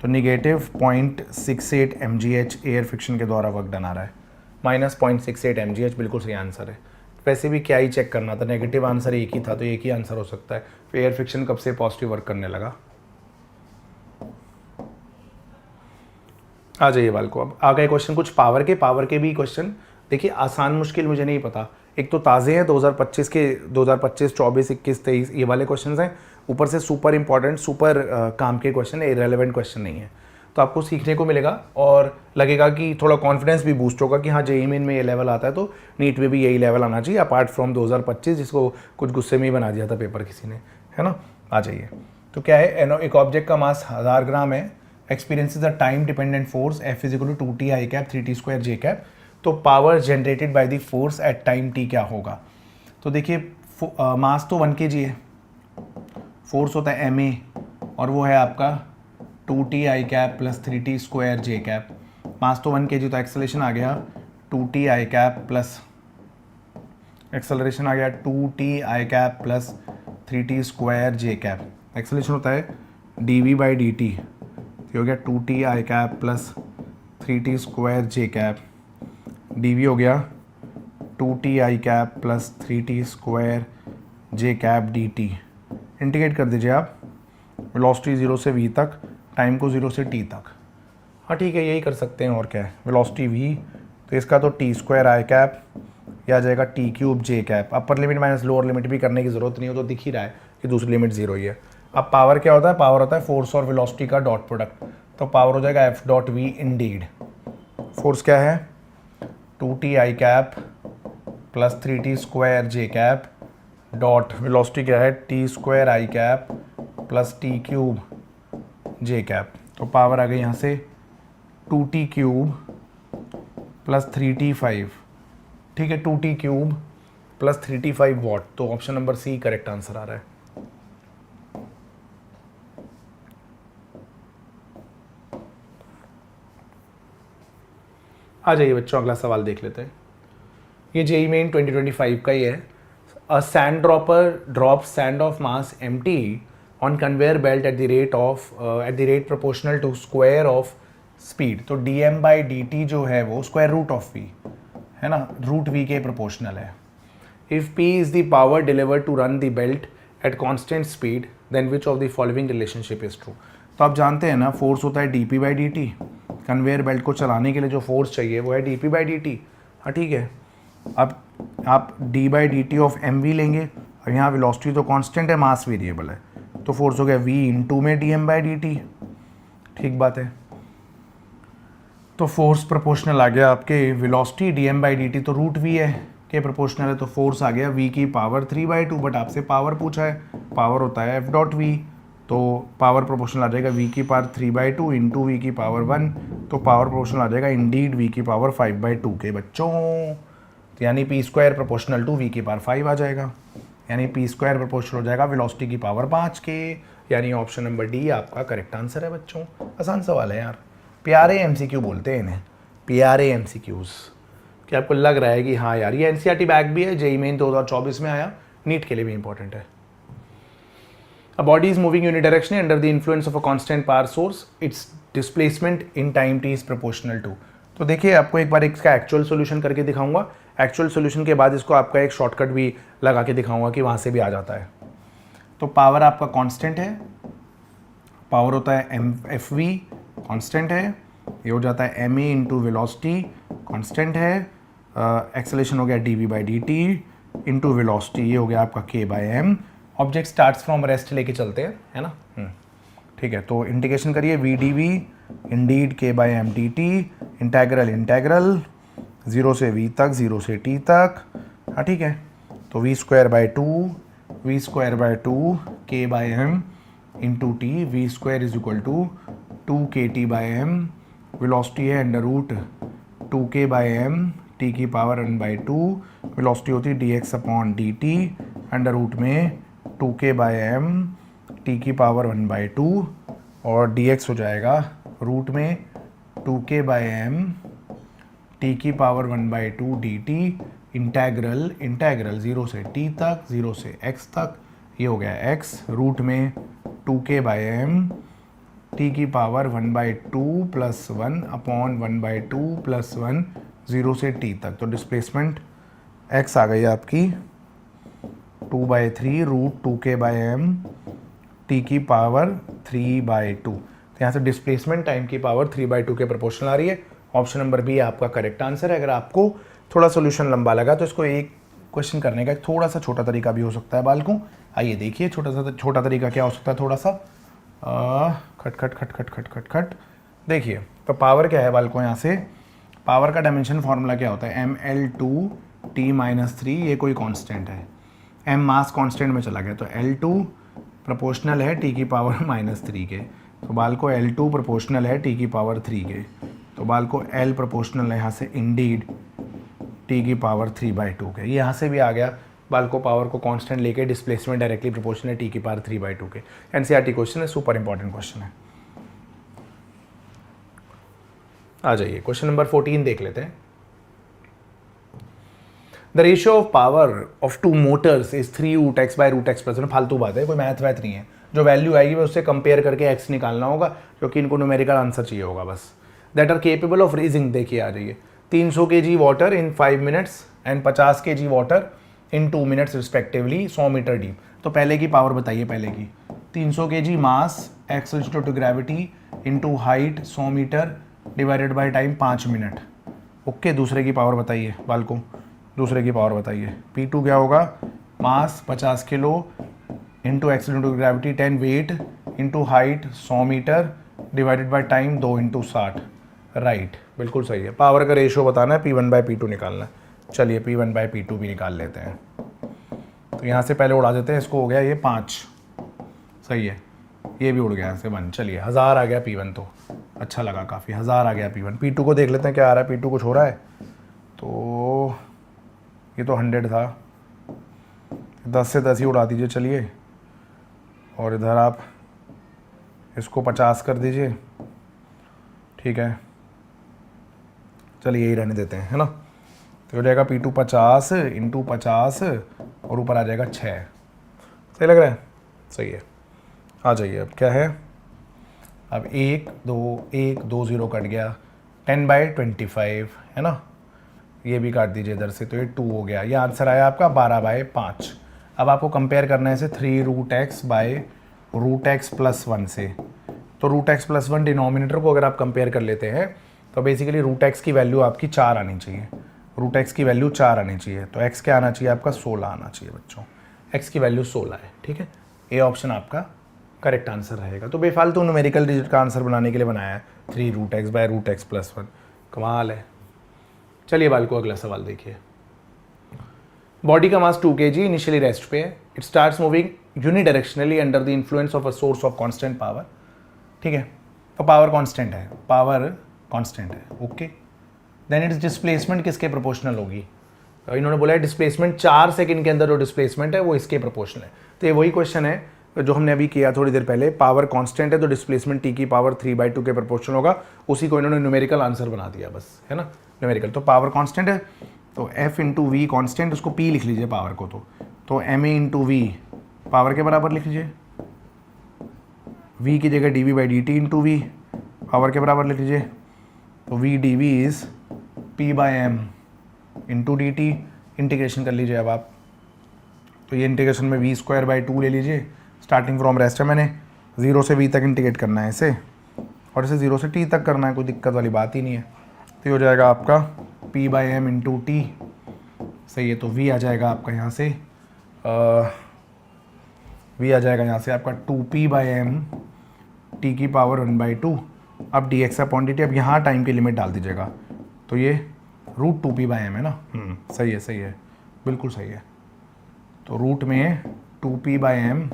तो निगेटिव 0.68 mgh एयर फ्रिक्शन के द्वारा वर्क डन आ रहा है, माइनस 0.68 mgh बिल्कुल सही आंसर है। वैसे भी क्या ही चेक करना था, नेगेटिव आंसर एक ही था, तो एक ही आंसर हो सकता है। फिर एयर फ्रिक्शन कब से पॉजिटिव वर्क करने लगा। आ जाइए बाल को, अब आ गए क्वेश्चन कुछ पावर के भी क्वेश्चन। देखिए आसान मुश्किल मुझे नहीं पता, एक तो ताज़े हैं 2025 के, 2025 24 21 23 ये वाले क्वेश्चन हैं, ऊपर से सुपर इंपॉर्टेंट सुपर काम के क्वेश्चन है, इरेलेवेंट क्वेश्चन नहीं है, तो आपको सीखने को मिलेगा और लगेगा कि थोड़ा कॉन्फिडेंस भी बूस्ट होगा कि हाँ जेईई मेन में ये लेवल आता है तो नीट में भी यही लेवल आना चाहिए, अपार्ट फ्रॉम 2025 जिसको कुछ गुस्से में ही बना दिया था पेपर किसी ने, है ना। आ जाइए, तो क्या है, एक ऑब्जेक्ट का मास 1000 ग्राम है, experiences the time dependent force F = 2t i cap 3t² j cap, तो power generated by the force at time t क्या होगा। तो देखिए मास तो 1 kg है, फोर्स होता है ma और वो है आपका 2t i cap plus 3t square J cap. मास तो 1 kg, तो एक्सेलरेशन आ गया 2t i cap plus, acceleration आ गया 2t i cap plus 3t square J cap. Acceleration होता है dv बाई dt, ये हो गया 2t i cap plus 3t square J cap, dv हो गया 2t i cap plus 3t square J cap dt। Integrate कर दीजिए आप, वेलोसिटी 0 से v तक, टाइम को 0 से t तक। हाँ ठीक है, यही कर सकते हैं, और क्या है, वेलोसिटी v, तो इसका तो t स्क्वायर आई कैप, यह आ जाएगा t cube j cap. Upper limit minus lower limit भी करने की जरूरत नहीं हो, तो दिख ही रहा है कि दूसरी लिमिट 0 ही है। अब पावर क्या होता है, पावर होता है फोर्स और वेलोसिटी का डॉट प्रोडक्ट, तो पावर हो जाएगा f dot v indeed. Force क्या है 2t i cap plus 3t square J cap dot velocity क्या है t square i cap plus t cube j cap. तो पावर आ गई यहाँ से 2t क्यूब प्लस 3t5, ठीक है, 2t cube plus 3t5 watt. तो option number C correct answer आ रहा है। आ जाइए बच्चों, अगला सवाल देख लेते हैं। ये जेईई मेन 2025 का ही है। A sand dropper drop sand of mass empty on conveyor belt at the rate proportional to square of speed. तो dm बाई dt जो है वो स्क्वायर रूट ऑफ v है ना, रूट v के प्रोपोर्शनल है। If p is the power delivered to run the belt at constant speed then which of the following relationship is true. तो आप जानते हैं ना, फोर्स होता है dp by dt, conveyor belt को चलाने के लिए जो फोर्स चाहिए वो है dp बाई dt। हाँ ठीक है, अब आप d by dt of mv लेंगे, और यहाँ वेलोसिटी तो कांस्टेंट है, मास वेरिएबल है, तो फोर्स हो गया v इंटू में dm बाई dt। ठीक बात है, तो फोर्स प्रोपोर्शनल आ गया आपके वेलोसिटी dm बाई dt, तो रूट v है के प्रोपोर्शनल है, तो फोर्स आ गया v की पावर 3/2। बट आपसे पावर पूछा है, पावर होता है f डॉट वी, तो पावर प्रोपोर्शनल आ जाएगा v की पावर 3/2 इंटू वी की पावर 1, तो पावर प्रोपोर्शनल आ जाएगा इंडीड v की पावर 5/2 के बच्चों। तो यानी p square proportional to v की पावर 5 आ जाएगा, यानी p स्क्वायर प्रोपोर्शनल हो जाएगा वेलोसिटी की पावर 5 के, यानी ऑप्शन नंबर डी आपका करेक्ट आंसर है बच्चों। आसान सवाल है यार, प्यारे एमसीक्यू बोलते हैं इन्हें, प्यारे एमसीक्यूज। क्या आपको लग रहा है कि हाँ यार ये एनसीईआरटी बैग भी है, जेईई मेन 2024 में आया, नीट के लिए भी इंपॉर्टेंट है। A body is moving unidirectionally under the influence of a constant power source, its displacement in time t is proportional to. तो देखिए आपको एक बार इसका एक्चुअल सोल्यूशन करके दिखाऊंगा, एक्चुअल सोल्यूशन के बाद इसको आपका एक शॉर्टकट भी लगा के दिखाऊंगा कि वहाँ से भी आ जाता है। तो पावर आपका कांस्टेंट है, पावर होता है एम एफ वी कांस्टेंट है, ये हो जाता है m a into velocity constant है, एक्सेलेरेशन हो गया d v by d t into velocity, ये हो गया आपका k by m. Object starts from rest लेके चलते हैं, है ना, ठीक है। तो इंटीग्रेशन करिए v d v indeed k by m t t, integral integral 0 से v तक 0 से t तक, हाँ ठीक है। तो v स्क्वायर बाई टू के by m into t, v square is equal to 2kt by m, velocity है under root 2k by m t की power n by two, velocity होती है dx upon d t under root में 2k by m t की power 1 by two, और dx हो जाएगा root में 2k बाई एम टी की power 1 by two d t, integral 0 से t तक 0 से x तक, ये हो गया x रूट में 2k बाई एम टी की power 1 by two plus 1 upon 1 by two plus 1 0 से t तक। तो डिस्प्लेसमेंट x आ गई आपकी 2/3 root 2k by m t की पावर 3/2। तो यहाँ से डिस्प्लेसमेंट टाइम की पावर 3/2 के प्रोपोर्शनल आ रही है। ऑप्शन नंबर बी आपका करेक्ट आंसर है। अगर आपको थोड़ा सोल्यूशन लंबा लगा तो इसको एक क्वेश्चन करने का एक थोड़ा सा छोटा तरीका भी हो सकता है बालकों। आइए देखिए छोटा तरीका क्या हो सकता है, थोड़ा सा खट खट खट खट खट खट खट। देखिए तो पावर क्या है बालकों, यहाँ से पावर का डायमेंशन फार्मूला क्या होता है, mL2t-3, ये कोई कांस्टेंट है, m मास कांस्टेंट में चला गया, तो L2 प्रोपोर्शनल है t की पावर -3 के, तो बाल को L2 प्रोपोर्शनल है t की पावर 3 के, तो बाल को L प्रोपोर्शनल है यहाँ से इंडीड t की पावर 3/2 के। ये यहाँ से भी आ गया बाल को पावर को कांस्टेंट लेके डिस्प्लेसमेंट डायरेक्टली प्रोपोर्शनल है टी की पावर 3/2 के। एनसीईआरटी क्वेश्चन है, सुपर इंपॉर्टेंट क्वेश्चन है। आ जाइए क्वेश्चन नंबर 14 देख लेते हैं। The ratio of power of two motors is 3√x/√x+। फालतू बात है, कोई मैथ वैथ नहीं है। जो वैल्यू आएगी उससे कंपेयर करके x निकालना होगा, क्योंकि इनको न्यूमेरिकल आंसर चाहिए होगा बस। That are capable of raising, देखिए आ जाइए, 300 kg water in 5 minutes and 50 kg water in 2 minutes respectively 100 metre deep. तो पहले की पावर बताइए, पहले की 300 kg mass acceleration to gravity into height 100 metre divided by time 5 minute. Okay, दूसरे की पावर बताइए बालको, दूसरे की पावर बताइए। P2 क्या होगा, mass 50 kilo into acceleration to gravity 10 weight into height 100 metre divided by time 2 into 60। Right, बिल्कुल सही है। पावर का रेशियो बताना है, P1/P2 निकालना है। चलिए P1/P2 भी निकाल लेते हैं। तो यहाँ से पहले उड़ा देते हैं, इसको हो गया ये 5, सही है। ये भी उड़ गया यहाँ से 1। चलिए 1000 आ गया P1, तो अच्छा लगा काफ़ी, 1000 आ गया P1। P2 को देख लेते हैं क्या आ रहा है। P2 कुछ हो रहा है, तो ये तो 100 था, 10 से 10 ही उड़ा दीजिए चलिए, और इधर आप इसको 50 कर दीजिए, ठीक है। चलिए यही रहने देते हैं, है ना। तो हो जाएगा P2 50 इंटू 50 और ऊपर आ जाएगा 6। सही लग रहा है, सही है। आ जाइए, अब क्या है, अब 1 2 0 कट गया, 10/25 है ना। ये भी काट दीजिए इधर से, तो ये 2 हो गया। ये आंसर आया आपका 12/5। अब आपको कंपेयर करना है इसे 3√x/√x+1 से। तो √x+1 डिनोमिनेटर को अगर आप कंपेयर कर लेते हैं तो बेसिकली √x की वैल्यू आपकी 4 आनी चाहिए। √x की वैल्यू 4 आनी चाहिए, तो x क्या आना चाहिए आपका, 16 आना चाहिए बच्चों। x की वैल्यू 16 है, ठीक है। ए ऑप्शन आपका करेक्ट आंसर रहेगा। तो बेफालतू न्यूमेरिकल डिजिट का आंसर बनाने के लिए बनाया है 3√x/√x+1। कमाल है। चलिए बाल को अगला सवाल देखिए। बॉडी का मास 2 kg इनिशियली रेस्ट पे है। It starts moving unidirectionally under the influence of a source of constant power, ठीक है। तो पावर कांस्टेंट है, पावर कांस्टेंट है, ओके। देन इट्स डिस्प्लेसमेंट किसके प्रोपोर्शनल होगी, तो इन्होंने बोला है डिस्प्लेसमेंट 4 सेकंड के अंदर जो डिस्प्लेसमेंट है वो इसके प्रोपोर्शनल है। तो ये वही क्वेश्चन है जो हमने अभी किया थोड़ी देर पहले। पावर कांस्टेंट है तो डिस्प्लेसमेंट टी की पावर 3/2 के प्रोपोर्शनल होगा। उसी को इन्होंने न्यूमेरिकल आंसर बना दिया बस, है ना, न्यूमेरिकल। तो पावर कांस्टेंट है तो F इंटू वी कॉन्स्टेंट, उसको P लिख लीजिए पावर को, तो ma इंटू वी पावर के बराबर लिख लीजिए। v की जगह dv/dt इंटू वी पावर के बराबर लिख लीजिए। तो v dv is P/m into dt। Integration कर लीजिए अब आप, तो ये इंटीग्रेशन में v²/2 ले लीजिए। स्टार्टिंग फ्रॉम रेस्ट है, मैंने 0 से v तक इंटीग्रेट करना है इसे, और इसे 0 से t तक करना है, कोई दिक्कत वाली बात ही नहीं है। तो ये हो जाएगा आपका P/m इंटू टी, सही है। तो v आ जाएगा आपका यहाँ से v आ जाएगा यहाँ से आपका 2P/m टी की पावर 1/2। अब dx/dt, अब यहाँ टाइम की लिमिट डाल दीजिएगा, तो ये √2P/m है ना। सही है, सही है, बिल्कुल सही है। तो रूट में 2P/m,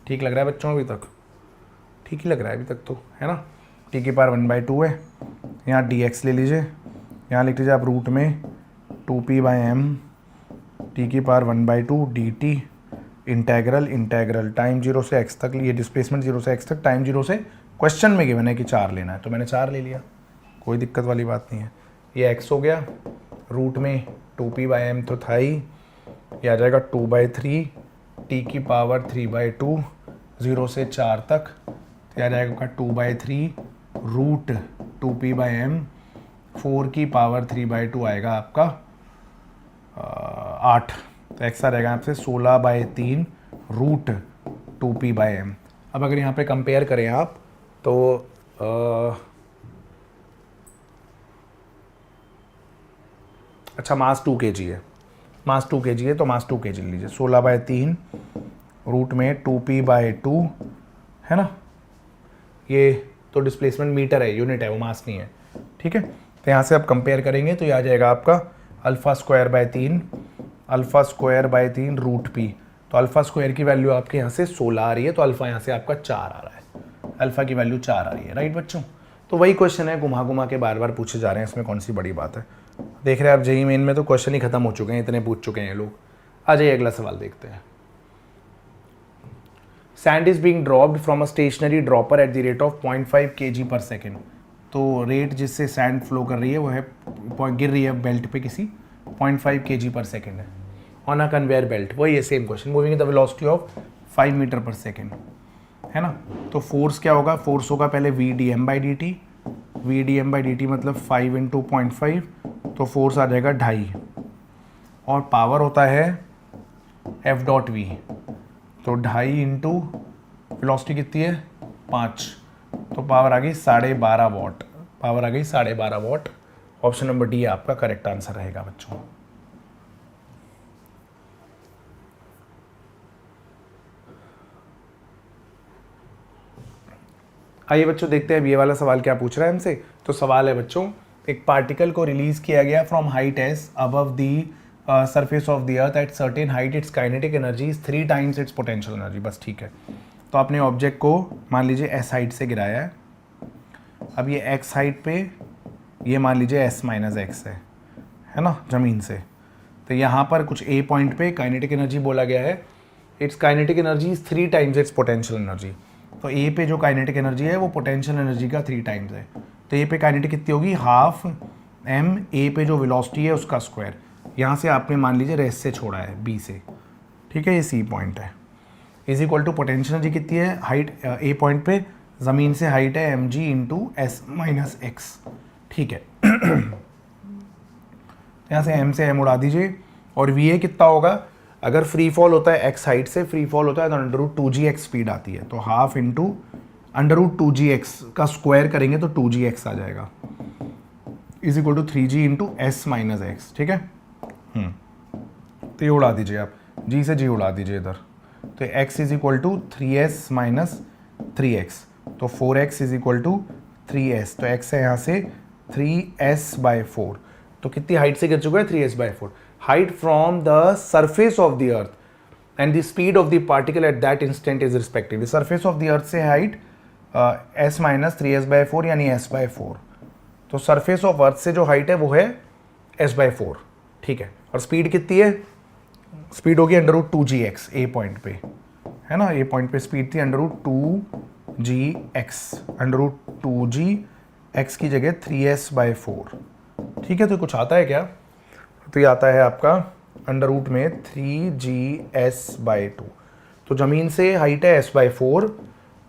ठीक लग रहा है बच्चों अभी तक, ठीक ही लग रहा है अभी तक तो, है ना। टी की पावर 1/2 है, यहाँ dx ले लीजिए, यहाँ लिख लीजिए आप रूट में 2P/m टी की पावर 1/2 dt इंटेग्रल टाइम 0 से x तक, ये डिस्प्लेसमेंट 0 से x तक, टाइम 0 से, क्वेश्चन में गिवन है कि 4 लेना है तो मैंने 4 ले लिया, कोई दिक्कत वाली बात नहीं है। ये x हो गया, रूट में 2P/m तो था ही, ये आ जाएगा 2/3 टी की पावर 3/2 0 से 4 तक, तो आ जाएगा आपका 2/3 रूट 2P/m 4 की पावर 3/2 आएगा आपका 8। तो एक्स आ रहेगा आपसे 16/3 रूट 2P/m। अब अगर यहाँ पे कंपेयर करें आप तो अच्छा मास 2 kg है, मास 2 kg है तो मास 2 kg लीजिए। 16/3 रूट में 2P/2 है ना, ये तो डिस्प्लेसमेंट मीटर है, यूनिट है, वो मास नहीं है, ठीक है। तो यहाँ से आप कंपेयर करेंगे तो ये आ जाएगा आपका अल्फा² रूट पी। तो अल्फा स्क्वायर की वैल्यू आपके यहाँ से 16 आ रही है, तो अल्फा यहाँ से आपका 4 आ रहा है, अल्फा की वैल्यू 4 आ रही है, राइट बच्चों। तो वही क्वेश्चन है, घुमा घुमा के बार बार पूछे जा रहे हैं, इसमें कौन सी बड़ी बात है। देख रहे हैं आप जेईई मेन में तो क्वेश्चन ही खत्म हो चुके हैं, इतने पूछ चुके हैं लोग। आ जाइए अगला सवाल देखते हैं। Sand is being dropped from a stationery dropper at the rate of 0.5 kg per second. तो रेट जिससे सैंड फ्लो कर रही है वो है, गिर रही है बेल्ट पे किसी 0.5 kg पर सेकेंड है ऑन अ कन्वेयर बेल्ट। वही है same question, moving the velocity of 5 metre per second, है ना। तो फोर्स क्या होगा, फोर्स होगा पहले v d m by d t, v d m by d t मतलब 5 × 0.5, तो फोर्स आ जाएगा 2.5, और पावर होता है एफ डॉट वी, तो 2.5 × वेलोसिटी कितनी है 5, तो पावर आ गई 12.5 वॉट, पावर आ गई 12.5 वॉट। ऑप्शन नंबर डी आपका करेक्ट आंसर रहेगा बच्चों। आइए बच्चों देखते हैं ये वाला सवाल क्या पूछ रहा है हमसे। तो सवाल है बच्चों, एक पार्टिकल को रिलीज किया गया from height S above the surface of the earth at certain height, it's kinetic energy is 3 times it's potential energy. बस ठीक है, तो आपने ऑब्जेक्ट को मान लीजिए एस हाइट से गिराया है, अब ये एक्स हाइट पे, ये मान लीजिए एस माइनस एक्स है ना, ज़मीन से। तो यहाँ पर कुछ ए पॉइंट पे काइनेटिक एनर्जी बोला गया है, it's kinetic energy is 3 times it's potential energy. तो ए पे जो काइनेटिक एनर्जी है वो पोटेंशियल एनर्जी का 3 times है। तो ए पे काइनेटिक कितनी होगी, हाफ एम, ए पे जो वेलोसिटी है उसका स्क्वायर। यहाँ से आपने मान लीजिए रेस से छोड़ा है बी से, ठीक है, ये सी पॉइंट है, is equal to potential energy कितनी है, हाइट ए पॉइंट पे ज़मीन से हाइट है m g into s minus x, ठीक है। यहाँ से एम से एम उड़ा दीजिए, और वी ए कितना होगा, अगर फ्री फॉल होता है एक्स हाइट से, फ्री फॉल होता है तो √2gx स्पीड आती है, तो हाफ इंटू √2gx का स्क्वायर करेंगे तो 2gx आ जाएगा, is equal to 3g into s minus x, ठीक है। तो ये उड़ा दीजिए आप, g से g उड़ा दीजिए इधर, तो x is equal to 3s minus 3x, तो 4x is equal to 3s, तो x है यहाँ से 3s/4, तो कितनी हाइट से गिर चुका है 3s/4, height from the surface of the earth and the speed of the particle at that instant is respectively. Surface of the earth से हाइट s माइनस 3s/4 यानी s/4, तो सरफेस ऑफ अर्थ से जो height है वो है s/4, ठीक है। और स्पीड कितनी है, स्पीड होगी √2gx ए पॉइंट पे, है ना, ए पॉइंट पे स्पीड थी √2gx, √2gx की जगह 3s/4, ठीक है। तो कुछ आता है क्या, तो ये आता है आपका अंडर रूट में 3gs/2, तो ज़मीन से हाइट है s/4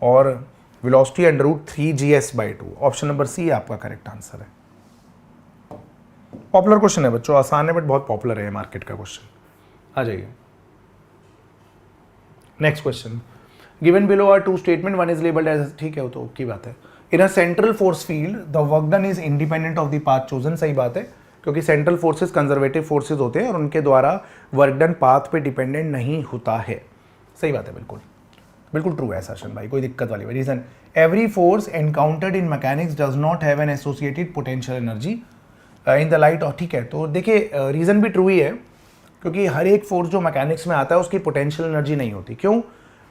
और वेलोसिटी √3gs/2। ऑप्शन नंबर सी आपका करेक्ट आंसर है। पॉपुलर क्वेश्चन है बच्चों, आसान है बट बहुत पॉपुलर है मार्केट का क्वेश्चन। आ जाइए next question, given below are 2 statement, one is labelled as, ठीक है, तो की बात है। In a central force field the work done is independent of the path chosen, सही बात है, क्योंकि सेंट्रल फोर्सेस कंजर्वेटिव फोर्सेस होते हैं और उनके द्वारा वर्क डन पाथ पे डिपेंडेंट नहीं होता है, सही बात है, बिल्कुल बिल्कुल ट्रू है असर्शन भाई, कोई दिक्कत वाली बात। Reason, every force encountered in mechanics does not have an associated potential energy in the light of, ठीक है। तो देखिए रीज़न भी ट्रू ही है, क्योंकि हर एक फोर्स जो मैकेनिक्स में आता है उसकी पोटेंशियल एनर्जी नहीं होती। क्यों,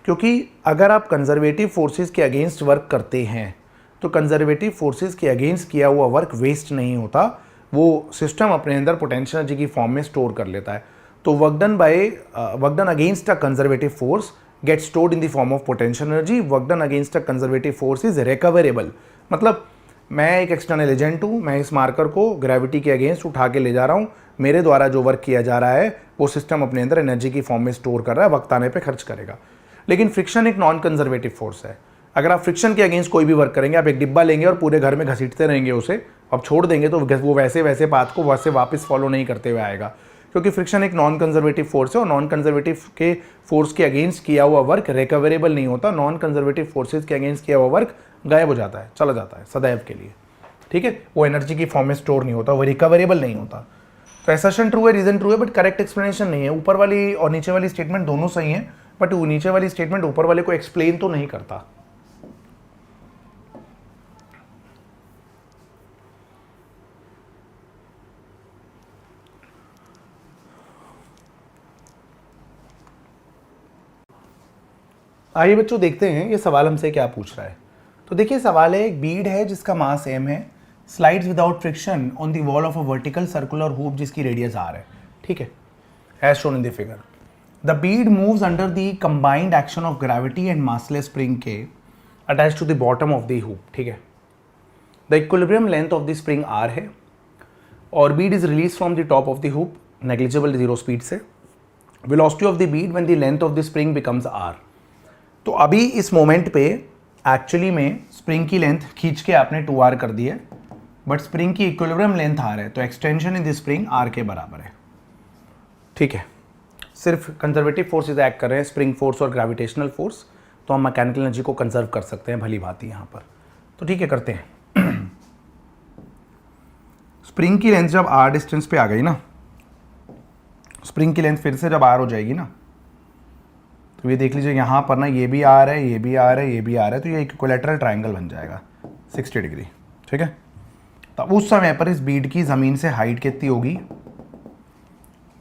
क्योंकि अगर आप कंजर्वेटिव फोर्सेस के अगेंस्ट वर्क करते हैं तो कंजर्वेटिव फोर्सेस के अगेंस्ट किया हुआ वर्क वेस्ट नहीं होता, वो सिस्टम अपने अंदर पोटेंशियल एनर्जी की फॉर्म में स्टोर कर लेता है। तो work done against a conservative force get stored in the form of potential energy, work done against a conservative force is recoverable. मतलब मैं एक एक्सटर्नल एजेंट हूँ, मैं इस मार्कर को ग्रेविटी के अगेंस्ट उठा के ले जा रहा हूँ, मेरे द्वारा जो वर्क किया जा रहा है वो सिस्टम अपने अंदर एनर्जी की फॉर्म में स्टोर कर रहा है, वक्त आने पे खर्च करेगा। लेकिन फ्रिक्शन एक नॉन कंजर्वेटिव फोर्स है, अगर आप फ्रिक्शन के अगेंस्ट कोई भी वर्क करेंगे, आप एक डिब्बा लेंगे और पूरे घर में घसीटते रहेंगे उसे, अब छोड़ देंगे तो वो वैसे पाथ को वैसे वापस फॉलो नहीं करते हुए आएगा, क्योंकि फ्रिक्शन एक नॉन कंजर्वेटिव फोर्स है और नॉन कंजर्वेटिव के फोर्स के अगेंस्ट किया हुआ वर्क रिकवरेबल नहीं होता, नॉन कंजर्वेटिव फोर्सेज के अगेंस्ट किया हुआ वर्क गायब हो जाता है, चला जाता है सदैव के लिए, ठीक है, वो एनर्जी की फॉर्म में स्टोर नहीं होता, वो रिकवरेबल नहीं होता। तो असर्शन ट्रू है, रीजन ट्रू है, बट करेक्ट एक्सप्लेनेशन नहीं है। ऊपर वाली और नीचे वाली स्टेटमेंट दोनों सही है, बट वो नीचे वाली स्टेटमेंट ऊपर वाले को एक्सप्लेन तो नहीं करता। आइए बच्चों देखते हैं ये सवाल हमसे क्या पूछ रहा है। तो देखिए सवाल है, एक बीड है जिसका मास m है, slides without friction on the wall of a vertical circular hoop जिसकी रेडियस r है, ठीक है, as shown in the figure. The bead moves under the combined action of gravity and massless spring के attach to the bottom of the hoop, ठीक है। The equilibrium length of the spring R है और bead is release from the top of the hoop negligible zero speed से। Velocity of the bead when the length of the spring becomes r. तो अभी इस moment पे actually में spring की length खींच के आपने 2r कर दी है, बट स्प्रिंग की इक्विलिब्रियम लेंथ r है, तो extension in the spring r के बराबर है, ठीक है। सिर्फ कंजर्वेटिव फोर्सेज एक्ट कर रहे हैं, स्प्रिंग फोर्स और ग्रेविटेशनल फोर्स, तो हम मैकेनिकल एनर्जी को कंजर्व कर सकते हैं भली भांति यहाँ पर। तो ठीक है, करते हैं। स्प्रिंग की लेंथ जब r डिस्टेंस पे आ गई ना, स्प्रिंग की लेंथ फिर से जब r हो जाएगी ना, तो ये देख लीजिए यहाँ पर ना, ये भी r है, ये भी r है, ये भी r है, तो ये इक्विलैटरल ट्रायंगल बन जाएगा 60 डिग्री, ठीक है। तो उस समय पर इस बीड की ज़मीन से हाइट कितनी होगी,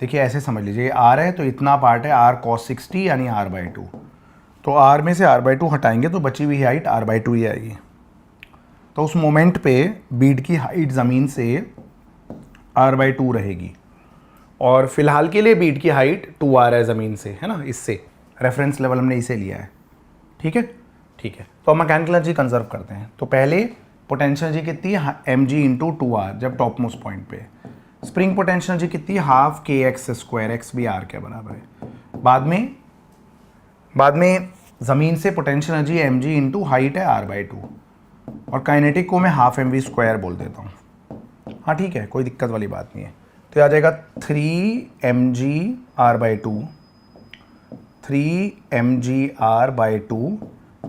देखिए ऐसे समझ लीजिए, r है तो इतना पार्ट है r cos 60 यानी r/2, तो r में से r/2 हटाएंगे तो बची हुई हाइट r/2 ही आएगी। तो उस मोमेंट पे बीड की हाइट ज़मीन से r/2 रहेगी, और फिलहाल के लिए बीड की हाइट 2r है ज़मीन से, है ना, इससे रेफरेंस लेवल हमने इसे लिया है, ठीक है। ठीक है, तो हम मैकेनिकल एनर्जी कंजर्व करते हैं। तो पहले पोटेंशियल एनर्जी कितनी है, mg इंटू 2r जब टॉप मोस्ट पॉइंट पे। स्प्रिंग पोटेंशियल एनर्जी कितनी है, हाफ kx², x भी r के बराबर है। बाद में ज़मीन से potential energy mg into height है r/2, और काइनेटिक को मैं हाफ mv² बोल देता हूँ। हाँ ठीक है, कोई दिक्कत वाली बात नहीं है। तो ये आ जाएगा 3mg r/2, 3mg r/2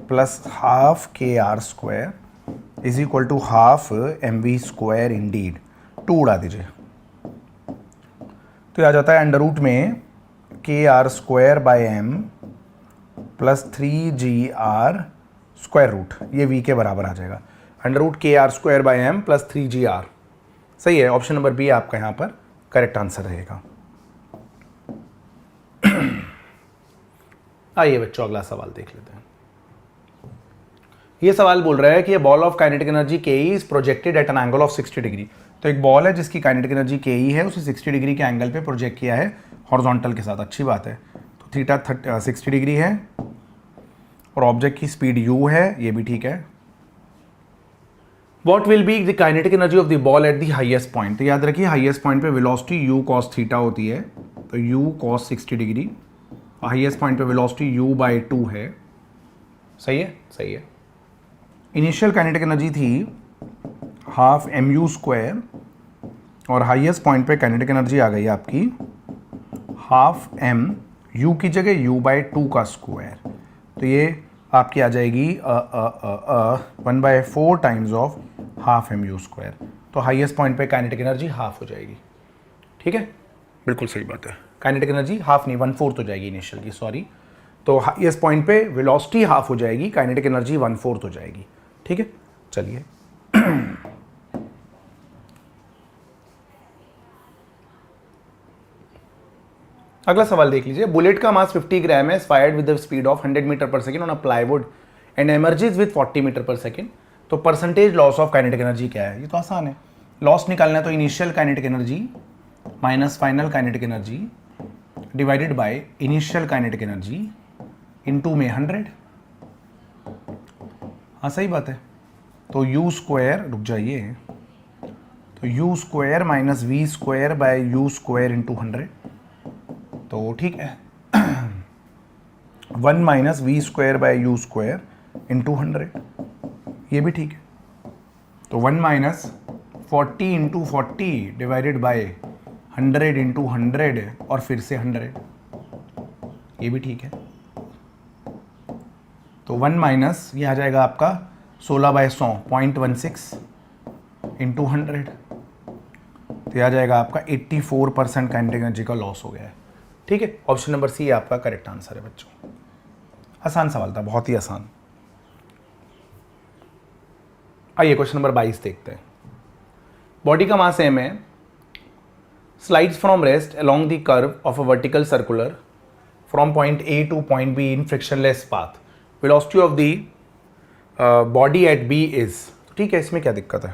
plus half kr² is equal to half mv² indeed, 2 उड़ा दीजिए, तो ये आ जाता है अंडर रूट में kr²/m प्लस 3gr², ये v के बराबर आ जाएगा। Under root kr²/m plus 3gr, सही है। ऑप्शन नंबर बी आपका यहाँ पर करेक्ट आंसर रहेगा। आइए बच्चों, अगला सवाल देख लेते हैं। ये सवाल बोल रहा है कि बॉल ऑफ काइनेटिक एनर्जी के is projected at an angle of 60 degree. तो एक बॉल है जिसकी काइनेटिक एनर्जी के ई है, उसे 60 डिग्री के एंगल पे प्रोजेक्ट किया है हॉरिजॉन्टल के साथ, अच्छी बात है। तो थीटा 60 डिग्री है और ऑब्जेक्ट की स्पीड u है, ये भी ठीक है। What will be the kinetic energy of the ball at the highest point? तो याद रखिए हाईएस्ट पॉइंट पे वेलोसिटी u cos थीटा होती है, तो u cos 60 degree, highest point पे वेलोसिटी u/2 है, सही है, सही है। इनिशियल काइनेटिक एनर्जी थी हाफ mu², और हाईएस्ट पॉइंट पे काइनेटिक एनर्जी आ गई आपकी हाफ m, u की जगह u/2 का स्क्वायर, तो ये आपकी आ जाएगी 1/4 टाइम्स ऑफ हाफ mu²। तो हाईएस्ट पॉइंट पे काइनेटिक एनर्जी हाफ हो जाएगी, ठीक है, बिल्कुल सही बात है। काइनेटिक एनर्जी हाफ नहीं 1/4 हो जाएगी इनिशियल की, सॉरी। तो हाईएस्ट पॉइंट पे वेलोसिटी हाफ हो जाएगी, काइनेटिक एनर्जी 1/4 हो जाएगी, ठीक है। चलिए अगला सवाल देख लीजिए। बुलेट का मास 50 ग्राम है, fired with the speed of 100 metre पर second on a plywood and emerges with 40 metre पर सेकंड। तो percentage loss of kinetic energy क्या है, ये तो आसान है। लॉस निकालना है तो initial kinetic energy minus final kinetic energy divided by initial kinetic energy into में 100। हाँ सही बात है। तो u², रुक जाइए, तो u² minus v² bye u² into 100, तो ठीक है 1 minus v² bye u² into 100, ये भी ठीक है। तो 1 minus 40 into 40 divided by 100 into 100 और फिर से 100, ये भी ठीक है। तो 1 माइनस ये आ जाएगा आपका 16/100 0.16 इंटू 100, तो यह आ जाएगा आपका 84% काइनेटिक एनर्जी का लॉस हो गया है, ठीक है। ऑप्शन नंबर सी आपका करेक्ट आंसर है बच्चों। आसान सवाल था, बहुत ही आसान। आइए क्वेश्चन नंबर 22 देखते हैं। बॉडी का मास m है, slides from rest along the curve of a vertical circular from point A two point B in frictionless path, velocity of the body at B is. ठीक है, इसमें क्या दिक्कत है,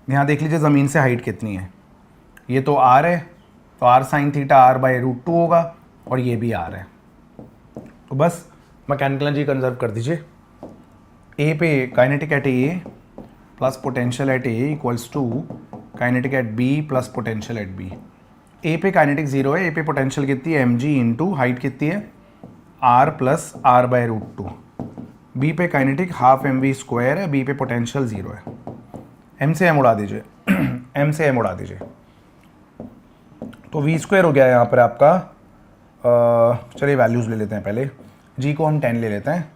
यहाँ देख लीजिए ज़मीन से हाइट कितनी है, ये तो r है तो r sin theta r by √2 होगा और ये भी r है। तो बस मैकेनिकल एनर्जी कंजर्व कर दीजिए। ए पे kinetic at A plus potential at A equals to kinetic at B plus potential at B. A पे काइनेटिक 0 है, ए पे पोटेंशियल कितनी है mg इंटू हाइट कितनी है r plus r by √2। B पे kinetic half m v square है, B पे पोटेंशियल 0 है। m से m उड़ा दीजिए m से m उड़ा दीजिए तो v स्क्वायर हो गया यहाँ पर आपका। चलिए वैल्यूज़ ले लेते हैं पहले। g को हम 10 ले लेते हैं,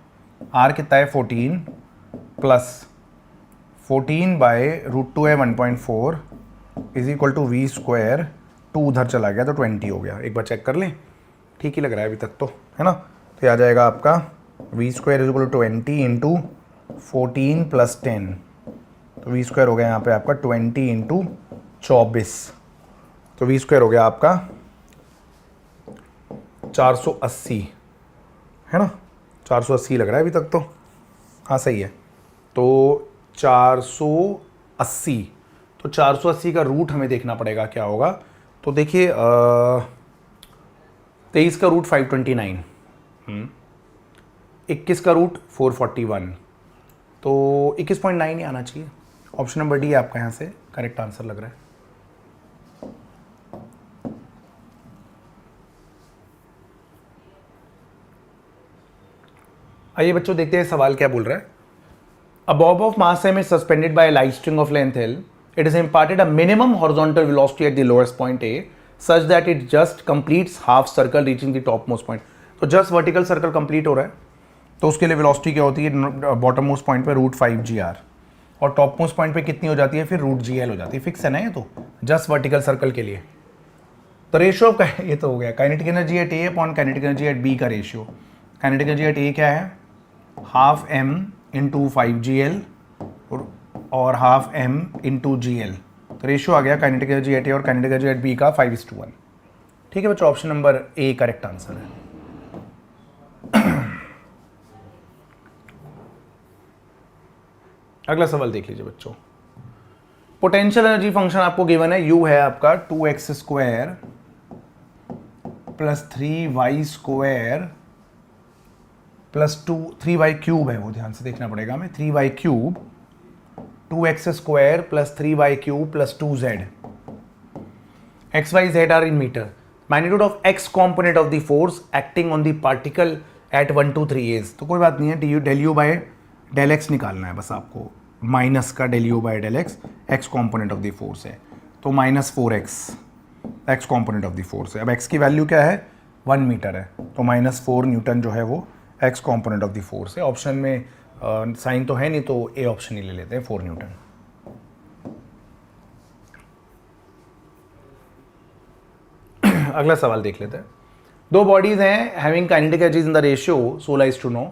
r कितना है 14 प्लस 14 बाय √2 है 1.4 is equal to v square. 2 उधर चला गया तो 20 हो गया। एक बार चेक कर लें, ठीक ही लग रहा है अभी तक तो, है ना। तो ये आ जाएगा आपका v square is equal to 20 into 14 plus 10। तो वी स्क्वायर हो गया यहाँ पे आपका 20 इंटू 24। तो वी स्क्वायर हो गया आपका 480, है ना। 480 लग रहा है अभी तक तो, हाँ सही है। तो 480, तो 480 का रूट हमें देखना पड़ेगा क्या होगा। तो देखिए 23 का रूट 529, 21 का रूट 441, तो 21.9 ही आना चाहिए। ऑप्शन नंबर डी आपका यहाँ से करेक्ट आंसर लग रहा है। आइए बच्चों देखते हैं सवाल क्या बोल रहा है। A bob of mass m is suspended by a light string of length L. It is imparted a minimum horizontal velocity at the lowest point A such that it just completes half circle reaching the topmost point. तो just vertical circle complete हो रहा है तो उसके लिए velocity क्या होती है बॉटम मोस्ट पॉइंट पे √5gr और टॉप मोस्ट पॉइंट पे कितनी हो जाती है फिर √gl हो जाती है। फिक्स है ना ये तो जस्ट वर्टिकल सर्कल के लिए। तो रेशियो ऑफ ये तो हो गया kinetic energy at a upon kinetic energy at b का ratio. Kinetic energy at a क्या है हाफ m इंटू 5gl और हाफ m इंटू gl। तो रेशियो आ गया काइनेटिक एनर्जी एट ए और काइनेटिक एनर्जी एट बी का 5:1। ठीक है बच्चों, option number A correct answer है। अगला सवाल देख लीजिए बच्चों। पोटेंशियल एनर्जी फंक्शन आपको गिवन है, u है आपका 2x square plus 3y square plus 3y cube है, वो ध्यान से देखना पड़ेगा हमें। 3y cube 2x square plus 3y cube plus 2z। x, y, z are in meter. Magnitude of x component of the force acting on the particle at 1, 2, 3 is। तो कोई बात नहीं है, del u by del x निकालना है बस आपको, minus का del u by del x, x component of the force है तो -4x x component of the force है। अब x की वैल्यू क्या है 1 मीटर है तो -4 न्यूटन जो है वो x component of the force है। ऑप्शन में साइन तो है नहीं तो ए ऑप्शन ही ले लेते हैं 4 न्यूटन। अगला सवाल देख लेते हैं। दो बॉडीज हैं having kinetic energies in the ratio 16:9।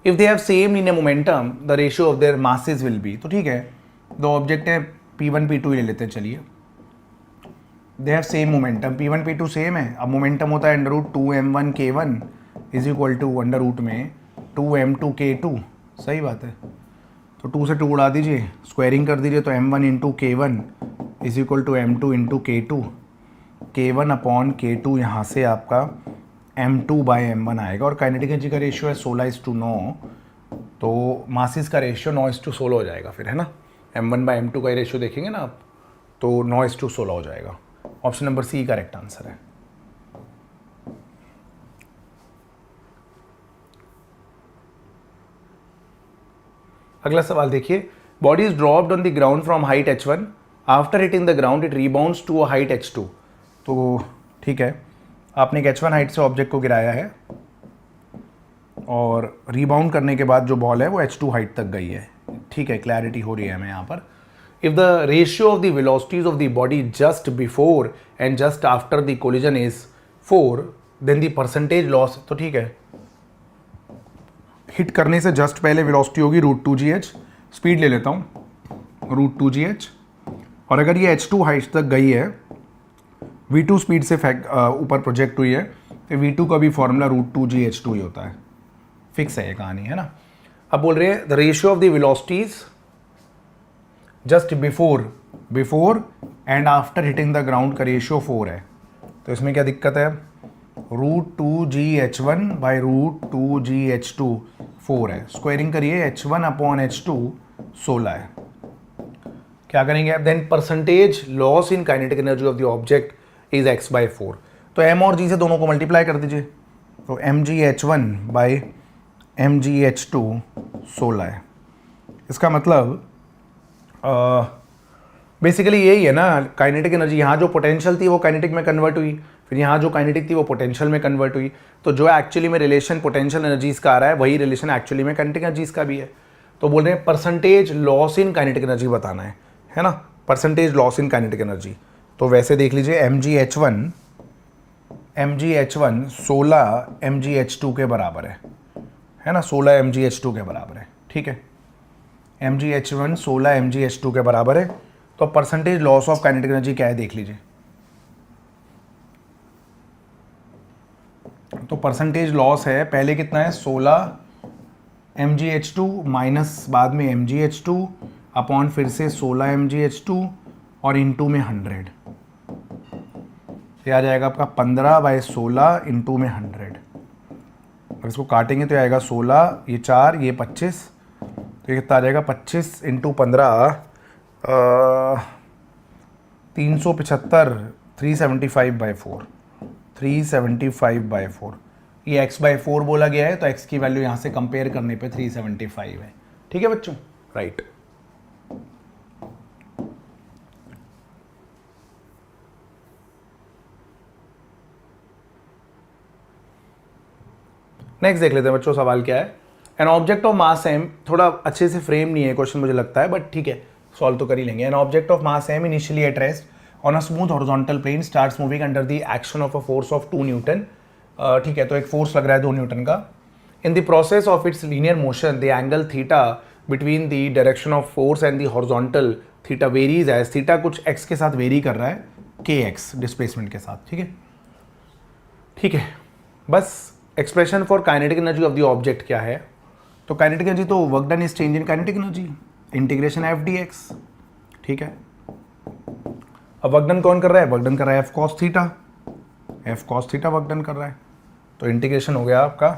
If they have same in A momentum the ratio of their masses will be. तो ठीक है, दो ऑब्जेक्ट है P1 P2 ही ले लेते हैं। चलिए they have same momentum, P1 P2 same है। अब मोमेंटम होता है √2m1 k1 is equal to under root में 2m2 k2। सही बात है, तो 2 से 2 उड़ा दीजिए, स्क्वायरिंग कर दीजिए तो m1 into k1 is equal to m2 into k2। k1 upon k2 यहाँ से आपका m2 बाई m1 आएगा और काइनेटिक एनर्जी का रेशियो है 16:9 तो मासेस का रेशियो 9:16 हो जाएगा फिर, है ना। m1 बाई m2 का रेशियो देखेंगे ना आप तो 9:16 हो जाएगा। Option number C correct answer है। अगला सवाल देखिए। Body is dropped on the ground from height h1 after hitting the ground it rebounds to a height h2। तो ठीक है, आपने एक h1 हाइट से ऑब्जेक्ट को गिराया है और रीबाउंड करने के बाद जो बॉल है वो h2 हाइट तक गई है। ठीक है, क्लैरिटी हो रही है हमें यहाँ पर। If the ratio of the velocities of the body just before and just after the collision is 4 then the percentage loss. तो ठीक है, हिट करने से जस्ट पहले वेलोसिटी होगी √2gh, स्पीड ले लेता हूँ √2gh, और अगर ये h2 हाइट तक गई है v2 स्पीड से ऊपर प्रोजेक्ट हुई है तो v2 का भी फॉर्मूला √2gh2 ही होता है। फिक्स है ये कहानी, है ना। अब बोल रहे हैं the ratio of the velocities just before and after hitting the ground का रेशियो 4 है। तो इसमें क्या दिक्कत है, √2GH1 बाई √2GH2 4 है, स्क्वायरिंग करिए H1/H2 16 है। क्या करेंगे आप, then percentage loss in kinetic energy of the object is x/4। तो m और g से दोनों को मल्टीप्लाई कर दीजिए, तो mgh1 बाई mgh2 16 है। इसका मतलब बेसिकली यही है ना, काइनेटिक एनर्जी, यहाँ जो पोटेंशियल थी वो काइनेटिक में कन्वर्ट हुई, फिर यहाँ जो काइनेटिक थी वो पोटेंशियल में कन्वर्ट हुई। तो जो एक्चुअली में रिलेशन पोटेंशियल एनर्जीज का आ रहा है वही रिलेशन एक्चुअली में काइनेटिक एनर्जीज का भी है। तो बोल रहे हैं percentage loss in kinetic energy बताना है ना, percentage loss in kinetic energy. तो वैसे देख लीजिए mgh1 16 mgh2 के बराबर है ना, 16 mgh2 के बराबर है, ठीक है। mgh1 16 mgh2 के बराबर है, तो percentage loss of kinetic energy क्या है देख लीजिए। तो परसेंटेज लॉस है, पहले कितना है 16 mgh2 माइनस बाद में mgh2 अपॉन फिर से 16 mgh2 और इंटू में 100, ये आ जाएगा आपका 15/16 इंटू में 100। अगर इसको काटेंगे तो ये आएगा 16, ये 4, ये 25, तो ये कितना आ जाएगा 25 इंटू 15 375, 375/4, 375/4। ये x/4 बोला गया है, तो x की वैल्यू यहाँ से कंपेयर करने पे 375 है, ठीक है बच्चों, राइट। नेक्स्ट देख लेते हैं बच्चों, सवाल क्या है। An object of mass M, थोड़ा अच्छे से फ्रेम नहीं है क्वेश्चन मुझे लगता है, बट ठीक है सॉल्व तो कर ही लेंगे। An object of mass M initially at rest on a smooth horizontal plane starts moving under the action of a force of 2 newton, ठीक है, तो एक फोर्स लग रहा है 2 न्यूटन का। In the process of its linear motion the angle theta between the direction of force and the horizontal theta varies as, theta कुछ x के साथ वेरी कर रहा है, kx डिस्प्लेसमेंट के साथ, ठीक है, ठीक है। बस expression for kinetic energy of the object क्या है, तो काइनेटिक एनर्जी तो work done is change in kinetic energy, integration f dx, ठीक है। अब वर्क डन कौन कर रहा है, वर्क डन कर रहा है f cos theta work done कर रहा है, तो इंटीग्रेशन हो गया आपका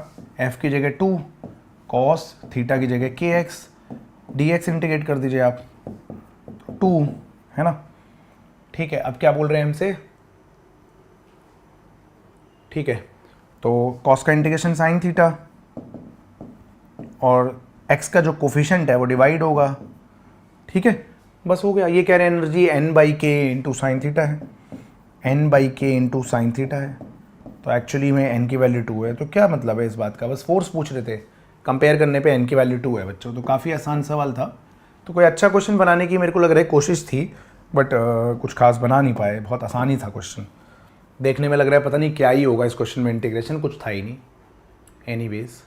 f की जगह 2 cos थीटा की जगह kx dx इंटीग्रेट कर दीजिए आप, तो 2 है ना, ठीक है। अब क्या बोल रहे हैं हमसे, ठीक है, तो cos का इंटीग्रेशन sin थीटा और x का जो कोफिशिएंट है वो डिवाइड होगा, ठीक है, बस हो गया। ये कह रहे हैं energy n/k into sine theta है, n/k इंटू साइन थीटा है, तो एक्चुअली में n की वैल्यू 2 है। तो क्या मतलब है इस बात का, बस फोर्स पूछ रहे थे, कंपेयर करने पे n की वैल्यू 2 है बच्चों, तो काफ़ी आसान सवाल था। तो कोई अच्छा क्वेश्चन बनाने की मेरे को लग रहा है कोशिश थी, बट कुछ खास बना नहीं पाए, बहुत आसान ही था क्वेश्चन, देखने में लग रहा है पता नहीं क्या ही होगा इस क्वेश्चन में, इंटीग्रेशन कुछ था ही नहीं। एनीवेज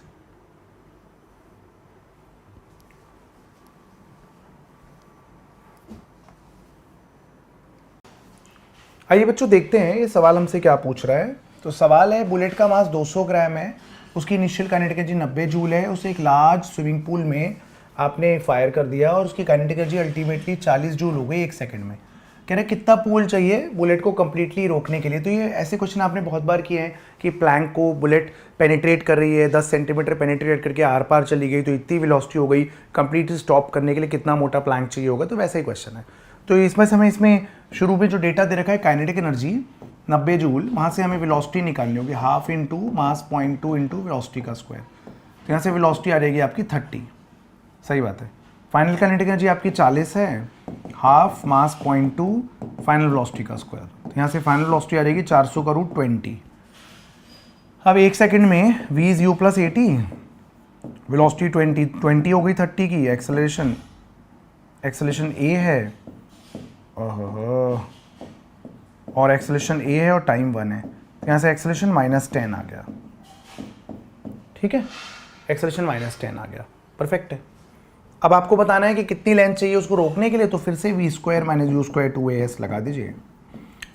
आइए बच्चों देखते हैं ये सवाल हमसे क्या पूछ रहा है। तो सवाल है, बुलेट का मास 200 ग्राम है, उसकी इनिशियल काइनेटिक एनर्जी 90 जूल है, उसे एक लार्ज स्विमिंग पूल में आपने फायर कर दिया और उसकी काइनेटिक एनर्जी अल्टीमेटली 40 जूल हो गई 1 सेकंड में। कह रहे कितना पूल चाहिए बुलेट को कंप्लीटली रोकने के लिए। तो ये ऐसे क्वेश्चन आपने बहुत बार किए हैं कि प्लैंक को बुलेट पेनिट्रेट कर रही है, 10 सेंटीमीटर पेनिट्रेट करके आर पार चली गई, तो इतनी वेलोसिटी हो गई, कंप्लीटली स्टॉप करने के लिए कितना मोटा प्लैंक चाहिए होगा, तो वैसा ही क्वेश्चन है। तो इसमें से हमें इसमें शुरू में जो डेटा दे रखा है काइनेटिक एनर्जी 90 जूल, वहाँ से हमें वेलोसिटी निकालनी होगी, half into mass 0.2 into velocity का स्क्वायर, तो यहाँ से वेलोसिटी आ जाएगी आपकी 30, सही बात है। फाइनल काइनेटिक एनर्जी आपकी 40 है, हाफ मास 0.2 फाइनल वेलोसिटी का स्क्वायर, तो यहाँ से फाइनल वेलोसिटी आ जाएगी 400 का रूट 20। अब 1 सेकंड में v is u plus 80, velocity 20 हो गई 30 की, एक्सेलरेशन a है और एक्सेलरेशन a है और टाइम 1 है, तो यहाँ से एक्सेलरेशन -10 आ गया, ठीक है, एक्सेलरेशन -10 आ गया, परफेक्ट है। अब आपको बताना है कि कितनी लेंथ चाहिए उसको रोकने के लिए, तो फिर से v² - u² 2as लगा दीजिए।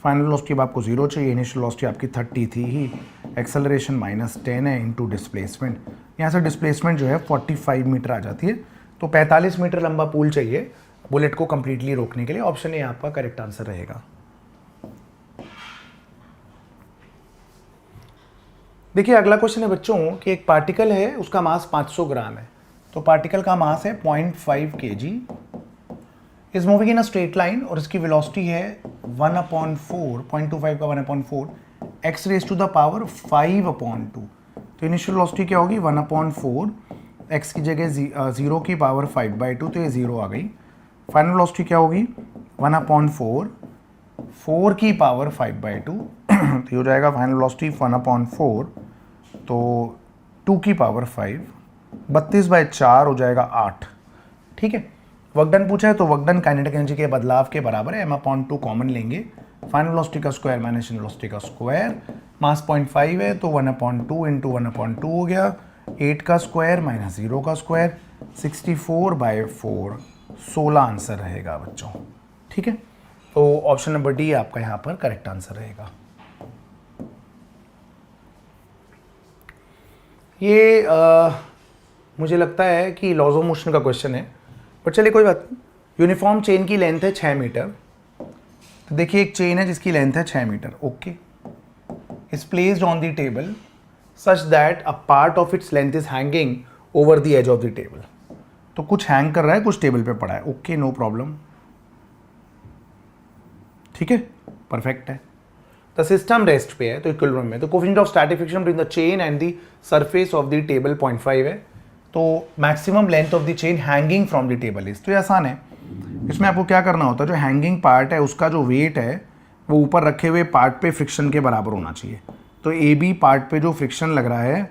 फाइनल वेलोसिटी अब आपको 0 चाहिए, इनिशियल वेलोसिटी आपकी 30 थी ही, एक्सेलरेशन -10 है इंटू डिस्प्लेसमेंट, यहाँ से डिस्प्लेसमेंट जो है 45 मीटर आ जाती है, तो 45 मीटर लंबा पूल चाहिए बुलेट को कंप्लीटली रोकने के लिए। ऑप्शन ए आपका करेक्ट आंसर रहेगा। देखिए अगला क्वेश्चन है बच्चों कि एक पार्टिकल है, उसका मास 500 ग्राम है। तो पार्टिकल का मास है 0.5 kg, is moving in a straight line और इसकी वेलोसिटी है 1/4, 0.25 का 1/4 x raise to the power 5/2। तो इनिशियल वेलोसिटी क्या होगी 1/4, x की जगह 0 की पावर 5/2, तो ये 0 आ गई। फाइनल वेलोसिटी क्या होगी 1/4, 4 की पावर 5/2, तो ये हो जाएगा फाइनल वेलोसिटी 1/4, तो 2 की पावर 5, 32/4 हो जाएगा 8। ठीक है, वर्क डन पूछा है तो वर्क डन काइनेटिक एनर्जी के बदलाव के बराबर है, m/2 कॉमन लेंगे, फाइनल वेलोसिटी का स्क्वायर माइनस वेलोसिटी का स्क्वायर, मास 0.5 है तो 1/2 इंटू 1/2 हो गया, 8 का स्क्वायर माइनस 0 का स्क्वायर, 64/4, 16 आंसर रहेगा बच्चों। ठीक है, तो ऑप्शन नंबर डी आपका यहाँ पर करेक्ट आंसर रहेगा। ये मुझे लगता है कि लॉज ऑफ मोशन का क्वेश्चन है, पर चलिए कोई बात नहीं। यूनिफॉर्म चेन की लेंथ है 6 मीटर। तो देखिए एक चेन है जिसकी लेंथ है 6 metre, okay, is placed on the table such that a part of its length is hanging over the edge of the table. तो कुछ हैंग कर रहा है, कुछ टेबल पे पड़ा है, ओके, नो प्रॉब्लम। ठीक है, परफेक्ट है। द सिस्टम रेस्ट पे है तो इक्विलिब्रियम में, तो coefficient of static friction between the chain and the surface of the table 0.5 है। तो maximum length of the chain hanging from the table is, तो ये आसान है। इसमें आपको क्या करना होता है, जो हैंगिंग पार्ट है उसका जो वेट है वो ऊपर रखे हुए पार्ट पे फ्रिक्शन के बराबर होना चाहिए। तो ए बी पार्ट पे जो फ्रिक्शन लग रहा है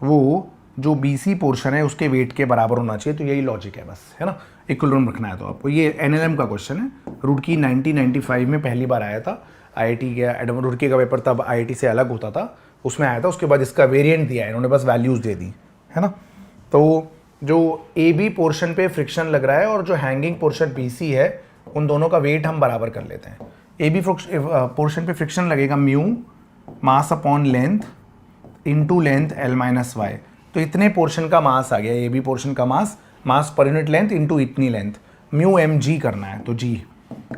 वो जो बी सी पोर्शन है उसके वेट के बराबर होना चाहिए। तो यही लॉजिक है बस, है ना, इक्विलिब्रियम रखना है। तो आपको ये एनएलएम का क्वेश्चन है, रुड़की 1995 में पहली बार आया था। आईआईटी का रुड़की का पेपर तब आईआईटी से अलग होता था, उसमें आया था। उसके बाद इसका वेरिएंट दिया है इन्होंने, बस वैल्यूज़ दे दी, है ना। तो जो ए बी पोर्शन पे फ्रिक्शन लग रहा है और जो हैंगिंग पोर्शन बी सी है, उन दोनों का वेट हम बराबर कर लेते हैं। ए बी पोर्शन पे फ्रिक्शन लगेगा mu mass upon length into length L minus Y. तो इतने पोर्शन का मास आ गया, ए बी पोर्शन का मास पर यूनिट लेंथ इंटू इतनी लेंथ, म्यू एम जी करना है तो जी।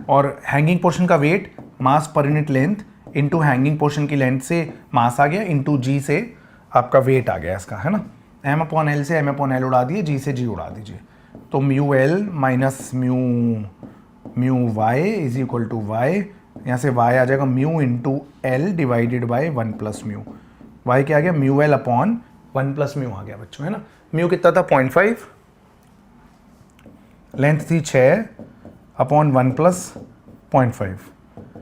और हैंगिंग पोर्शन का weight mass per unit length into hanging portion की लेंथ से मास आ गया इंटू जी से आपका वेट आ गया इसका, है ना। m/l से m/l उड़ा दिए, g से g उड़ा दीजिए। तो mu l minus mu y is equal to y, यहाँ से y आ जाएगा mu into l divided by 1 plus mu. y क्या आ गया, mu l upon 1 plus mu आ गया बच्चों, है ना। म्यू कितना था 0.5, लेंथ थी 6 अपॉन 1 प्लस 0.5,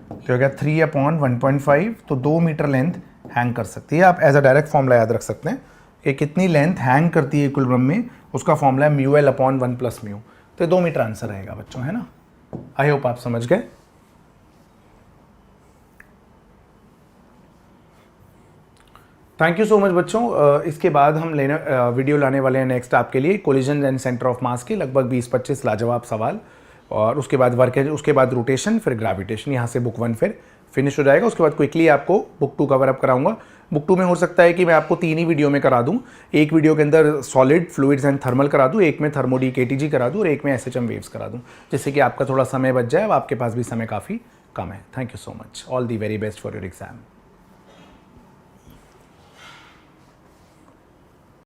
तो हो गया 3/1.5। तो 2 मीटर लेंथ हैंग कर सकती है। आप एज अ डायरेक्ट फॉर्मूला याद रख सकते हैं कि कितनी लेंथ हैंग करती है इक्विलिब्रियम में, उसका फॉर्मूला है mu l upon 1 plus mu. तो 2 मीटर आंसर रहेगा बच्चों, है ना। आई होप आप समझ गए। थैंक यू सो मच बच्चों। इसके बाद हम वीडियो लाने वाले हैं नेक्स्ट आपके लिए collision and centre of mass के लगभग 20-25 लाजवाब सवाल, और उसके बाद वर्क है, उसके बाद रोटेशन, फिर ग्रेविटेशन। यहाँ से बुक 1 फिर फिनिश हो जाएगा। उसके बाद क्विकली आपको बुक 2 कवर अप कराऊंगा। बुक 2 में हो सकता है कि मैं आपको 3 ही वीडियो में करा दूं। एक वीडियो के अंदर सॉलिड, फ्लूइड्स एंड थर्मल करा दूं, एक में थर्मोडी केटीजी करा दूं और एक में SHM वेव्स करा दूं, जिससे कि आपका थोड़ा समय बच जाए। अब आपके पास भी समय काफ़ी कम है। Thank you so much, all the very best for your exam.